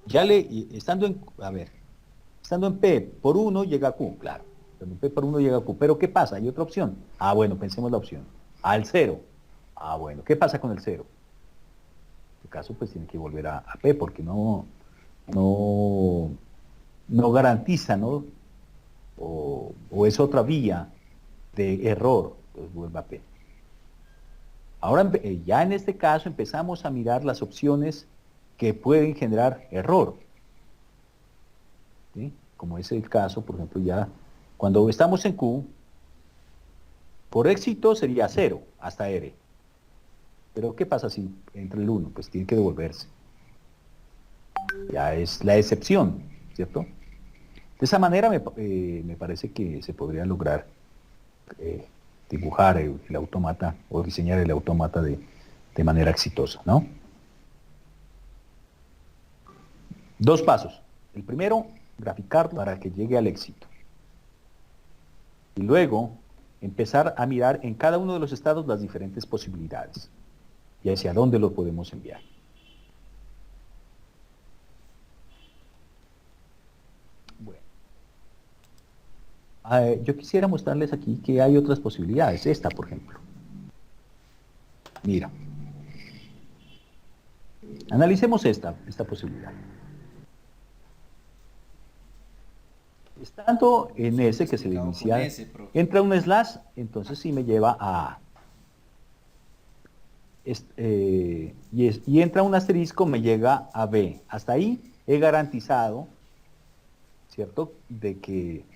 estando en P por 1 llega a Q, claro. En P por 1 llega a Q. Pero ¿qué pasa? Hay otra opción. Bueno, pensemos la opción. Al 0. Bueno, ¿qué pasa con el 0? En este caso, pues tiene que volver a P porque no garantiza, ¿no? O es otra vía de error, pues vuelve a P. Ahora, ya en este caso, empezamos a mirar las opciones que pueden generar error. ¿Sí? Como es el caso, por ejemplo, ya cuando estamos en Q, por éxito sería 0 hasta R. Pero ¿qué pasa si entra el 1? Pues tiene que devolverse. Ya es la excepción, ¿cierto? De esa manera me parece que se podría lograr dibujar el autómata o diseñar el autómata de manera exitosa, ¿no? 2 pasos. El primero, graficarlo para que llegue al éxito. Y luego, empezar a mirar en cada uno de los estados las diferentes posibilidades y hacia dónde lo podemos enviar. Yo quisiera mostrarles aquí que hay otras posibilidades. Esta, por ejemplo. Mira. Analicemos esta posibilidad. Estando en S, que es el inicial, entra un slash, entonces sí me lleva a A. Y entra un asterisco, me llega a B. Hasta ahí he garantizado, ¿cierto?, de que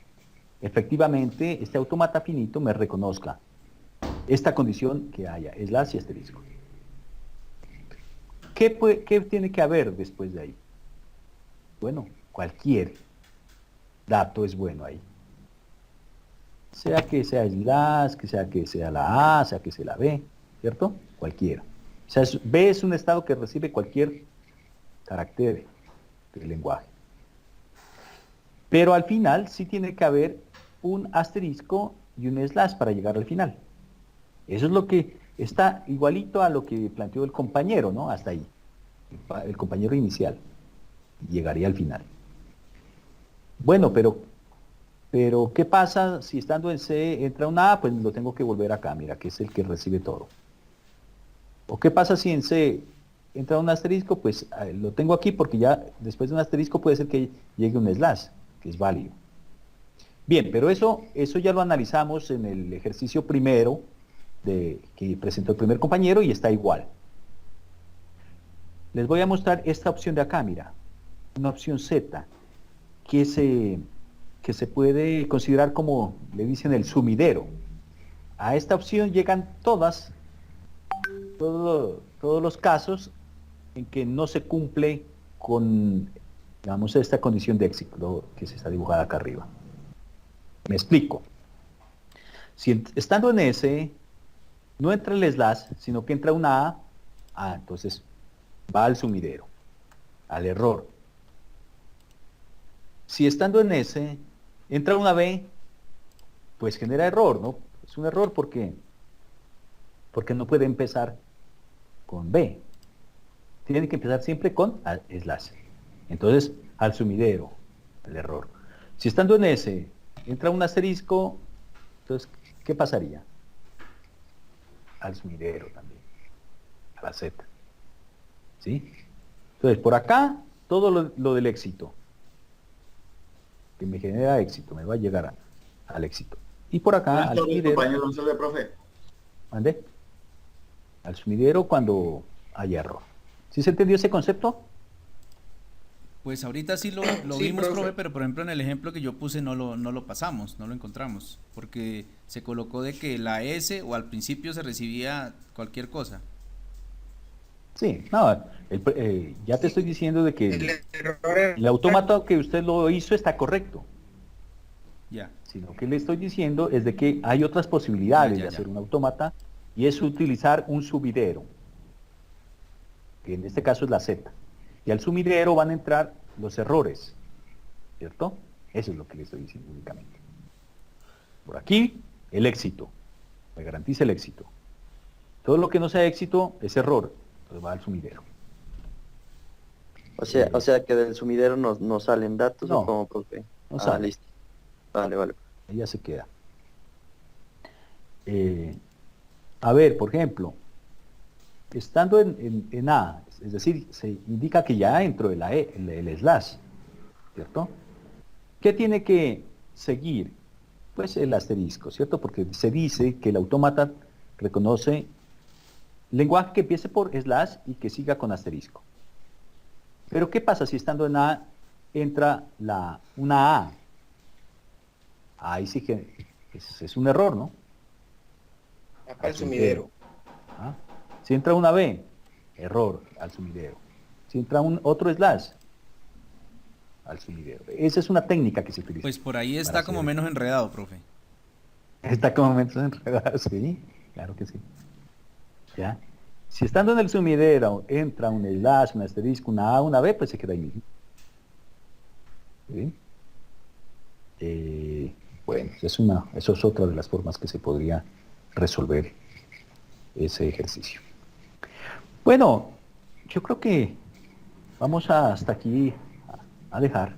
efectivamente este autómata finito me reconozca esta condición que haya, slash y asterisco. ¿Qué tiene que haber después de ahí? Bueno, cualquier dato es bueno ahí. Sea que sea slash, que sea la A, sea que sea la B, ¿cierto? Cualquiera. O sea, B es un estado que recibe cualquier carácter del lenguaje. Pero al final sí tiene que haber un asterisco y un slash para llegar al final. Eso es lo que está igualito a lo que planteó el compañero, ¿no? Hasta ahí. El compañero inicial. Llegaría al final. Bueno, pero ¿qué pasa si estando en C entra una A? Pues lo tengo que volver acá, mira, que es el que recibe todo. ¿O qué pasa si en C entra un asterisco? Pues lo tengo aquí porque ya después de un asterisco puede ser que llegue un slash, que es válido. Bien, pero eso ya lo analizamos en el ejercicio primero que presentó el primer compañero y está igual. les voy a mostrar esta opción de acá, mira, una opción Z, que se puede considerar como, le dicen, el sumidero. A esta opción llegan todos los casos en que no se cumple con, digamos, esta condición de éxito que se está dibujada acá arriba. Me explico. Si estando en S, no entra el slash, sino que entra una A, entonces va al sumidero, al error. Si estando en S, entra una B, pues genera error, ¿no? Es un error porque no puede empezar con B. Tiene que empezar siempre con slash. Entonces, al sumidero, el error. Si estando en S, entra un asterisco, entonces, ¿qué pasaría? Al sumidero también, a la Z. ¿Sí? Entonces, por acá, todo lo del éxito, que me genera éxito, me va a llegar al éxito. Y por acá, al sumidero. Profe. ¿Mande? Al sumidero cuando haya error. ¿Sí se entendió ese concepto? Pues ahorita sí lo Sí, vimos, profe. profe, pero por ejemplo en el ejemplo que yo puse no lo pasamos, no lo encontramos, porque se colocó de que la S o al principio se recibía cualquier cosa. Sí, no, ya te estoy diciendo de que El error es- el autómata que usted lo hizo está correcto. Ya. Sino que le estoy diciendo es de que hay otras posibilidades Ya. de hacer un autómata y es utilizar un sumidero, que en este caso es la Z. Y al sumidero van a entrar los errores, ¿cierto? Eso es lo que le estoy diciendo únicamente. Por aquí, el éxito. Me garantiza el éxito. Todo lo que no sea éxito es error, entonces va al sumidero. O sea que del sumidero no salen datos, No, ¿o cómo, profe? no sale. Listo. Vale. Ahí ya se queda. A ver, por ejemplo, estando en A, es decir, se indica que ya entró el slash, ¿cierto? ¿Qué tiene que seguir? Pues el asterisco, ¿cierto? Porque se dice que el autómata reconoce lenguaje que empiece por slash y que siga con asterisco. Pero ¿qué pasa si estando en A entra una A? Ahí sí que es un error, ¿no? al sumidero. ¿Ah? Si entra una B, error, al sumidero. Si entra otro slash, al sumidero. Esa es una técnica que se utiliza. Pues por ahí está para como hacer- menos enredado, profe. Está como menos enredado, sí, claro que sí. ¿Ya? Si estando en el sumidero entra un slash, un asterisco, una A, una B, pues se queda ahí mismo. ¿Sí? Bueno, eso es otra de las formas que se podría resolver ese ejercicio. Bueno, yo creo que vamos hasta aquí a dejar.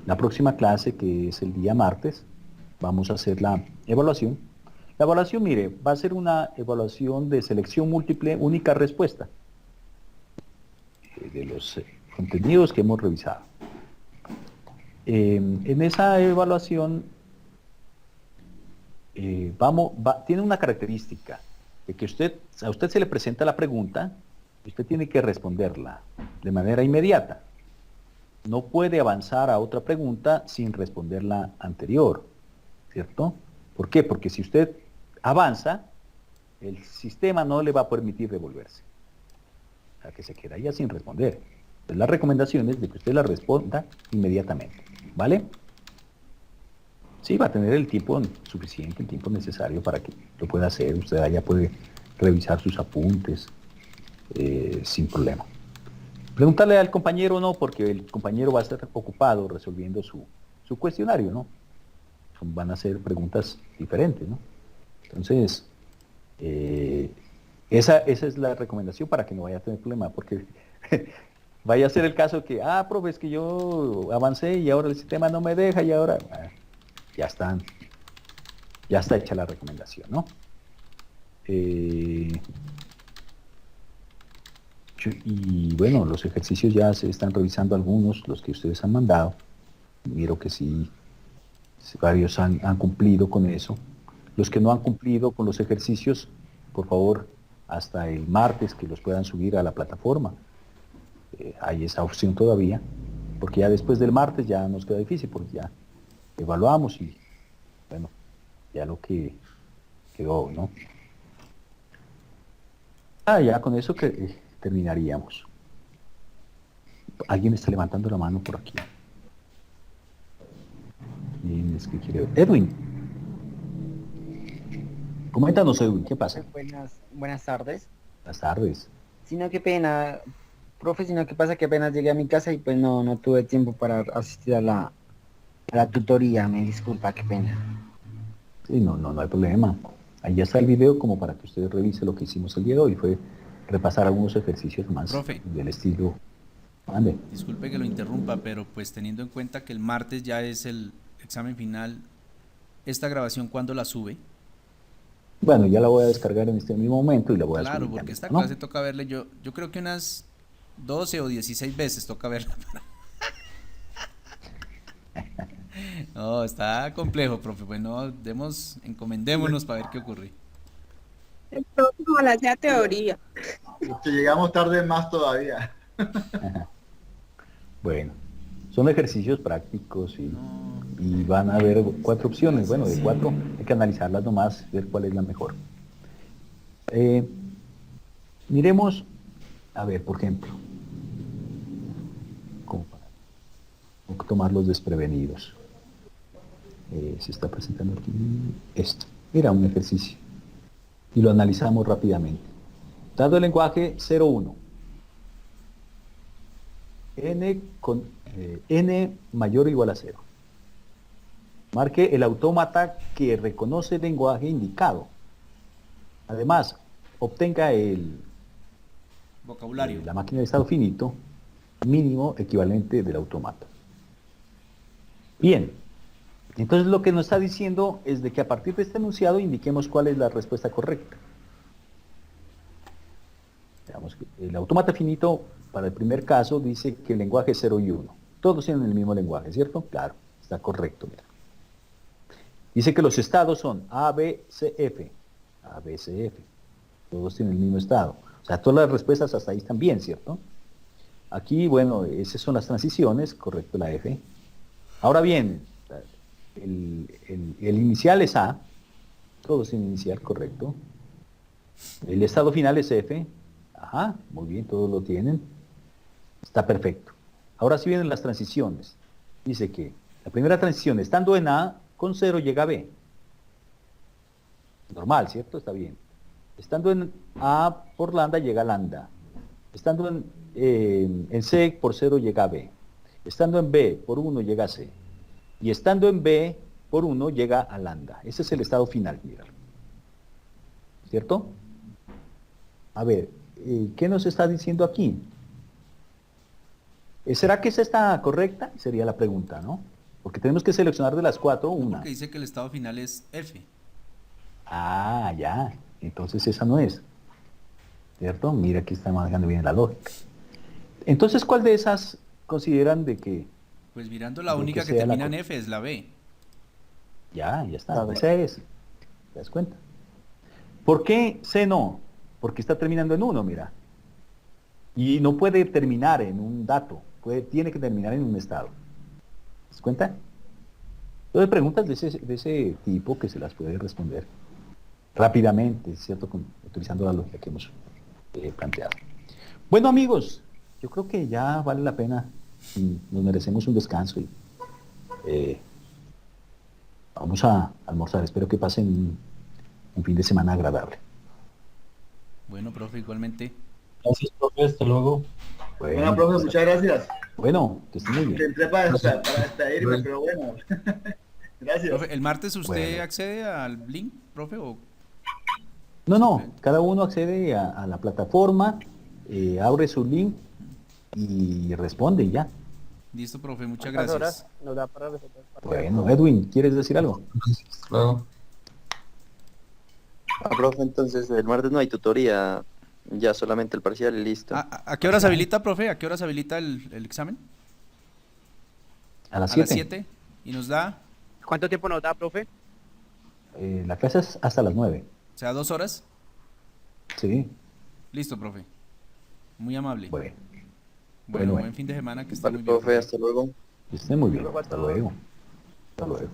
La próxima clase, que es el día martes, vamos a hacer la evaluación. La evaluación, mire, va a ser una evaluación de selección múltiple, única respuesta, de los contenidos que hemos revisado. En esa evaluación tiene una característica, de que a usted se le presenta la pregunta y usted tiene que responderla de manera inmediata. No puede avanzar a otra pregunta sin responder la anterior, ¿cierto? ¿Por qué? Porque si usted avanza, el sistema no le va a permitir devolverse. O sea, que se quedaría sin responder. Entonces, la recomendación es de que usted la responda inmediatamente, ¿vale? Sí, va a tener el tiempo suficiente, el tiempo necesario para que lo pueda hacer. Usted allá puede revisar sus apuntes sin problema. Preguntarle al compañero no, porque el compañero va a estar ocupado resolviendo su cuestionario, ¿no? Van a ser preguntas diferentes, ¿no? Entonces, esa es la recomendación para que no vaya a tener problema, porque vaya a ser el caso que, profe, es que yo avancé y ahora el sistema no me deja y ahora ya está hecha la recomendación, ¿no? Y bueno, los ejercicios ya se están revisando algunos, los que ustedes han mandado. Miro que sí, varios han cumplido con eso. Los que no han cumplido con los ejercicios, por favor, hasta el martes que los puedan subir a la plataforma. Hay esa opción todavía, porque ya después del martes ya nos queda difícil, porque ya evaluamos y bueno, ya lo que quedó, ¿no? Ya con eso que terminaríamos. Alguien está levantando la mano por aquí. ¿Quién es que quiere? Edwin. Coméntanos, Edwin, ¿qué pasa? Buenas tardes. Buenas tardes. Sino qué pena, profe, sino que pasa que apenas llegué a mi casa y pues no tuve tiempo para asistir a la tutoría. Me disculpa, qué pena. Sí, no hay problema. Ahí ya está el video como para que usted revise lo que hicimos el día de hoy. Fue repasar algunos ejercicios más Profe. del estilo. Ande. Disculpe que lo interrumpa, pero pues teniendo en cuenta que el martes ya es el examen final, ¿esta grabación cuándo la sube? Bueno, ya la voy a descargar en este mismo momento y la voy a subir. Claro, porque también, esta ¿no? clase toca verle, yo creo que unas 12 o 16 veces toca verla. No, está complejo, profe. Bueno, encomendémonos para ver qué ocurre. El próximo a la sea teoría. Si llegamos tarde más todavía. Bueno, son ejercicios prácticos y van a haber 4 opciones. Bueno, de 4 hay que analizarlas nomás, ver cuál es la mejor. Miremos, a ver, por ejemplo, ¿cómo tomar los desprevenidos? Se está presentando aquí esto. Mira, un ejercicio. Y lo analizamos rápidamente. Dado el lenguaje 0,1. N mayor o igual a 0. Marque el autómata que reconoce el lenguaje indicado. Además, obtenga el Vocabulario. la máquina de estado finito mínimo equivalente del autómata. Bien, entonces lo que nos está diciendo es de que a partir de este enunciado indiquemos cuál es la respuesta correcta. Veamos que el autómata finito para el primer caso dice que el lenguaje es 0 y 1. Todos tienen el mismo lenguaje, ¿cierto? Claro, está correcto. Mira. Dice que los estados son A, B, C, F. A, B, C, F. Todos tienen el mismo estado. O sea, todas las respuestas hasta ahí están bien, ¿cierto? Aquí, bueno, esas son las transiciones, correcto, la F. Ahora bien, el inicial es A. Todos tienen inicial, correcto. El estado final es F. Ajá, muy bien, todos lo tienen. Está perfecto. Ahora sí vienen las transiciones. Dice que la primera transición, estando en A, con 0 llega a B. Normal, ¿cierto? Está bien. Estando en A por lambda llega a lambda. Estando en C por 0 llega a B. Estando en B por 1 llega a C. Y estando en B por 1 llega a lambda. Ese es el estado final, mira. ¿Cierto? A ver, ¿qué nos está diciendo aquí? ¿Será que esa está correcta? Sería la pregunta, ¿no? Porque tenemos que seleccionar de las 4 una. Porque dice que el estado final es F. Ah, ya. Entonces esa no es. ¿Cierto? Mira, aquí está manejando bien la lógica. Entonces, ¿cuál de esas consideran de que... Pues mirando la de única que sea termina en F es la B. Ya está. Esa es. ¿Te das cuenta? ¿Por qué C no? Porque está terminando en 1, mira. Y no puede terminar en un dato. Tiene que terminar en un estado. ¿Te das cuenta? Entonces preguntas de ese tipo que se las puede responder rápidamente, ¿cierto? Utilizando la lógica que hemos planteado. Bueno, amigos, yo creo que ya vale la pena. Nos merecemos un descanso y vamos a almorzar. Espero que pasen un fin de semana agradable. Bueno, profe, igualmente. Gracias, profe, hasta luego. Bueno, profe, muchas gracias. Bueno, que estén muy bien. Entré para despedirme, pero bueno. Gracias. Profe, ¿el martes usted Bueno. accede al link, profe? ¿O? No, cada uno accede a la plataforma, abre su link y responde y ya. Listo, profe, muchas ¿Cuántas gracias. horas nos da para resolver? Bueno, Edwin, ¿quieres decir algo? Luego. Profe, entonces el martes no hay tutoría, ya solamente el parcial y listo. ¿A qué horas habilita, profe? ¿A qué horas habilita el examen? A las A las 7. 7. Y nos da, ¿Cuánto tiempo nos da, profe? La clase es hasta las 9. o sea, 2 horas. Sí. Listo, profe. Muy amable. Bueno, Bueno, buen fin de semana, que esté Vale, muy bien. profe, hasta luego. que esté muy bien. Luego a Hasta todos. luego. Hasta luego.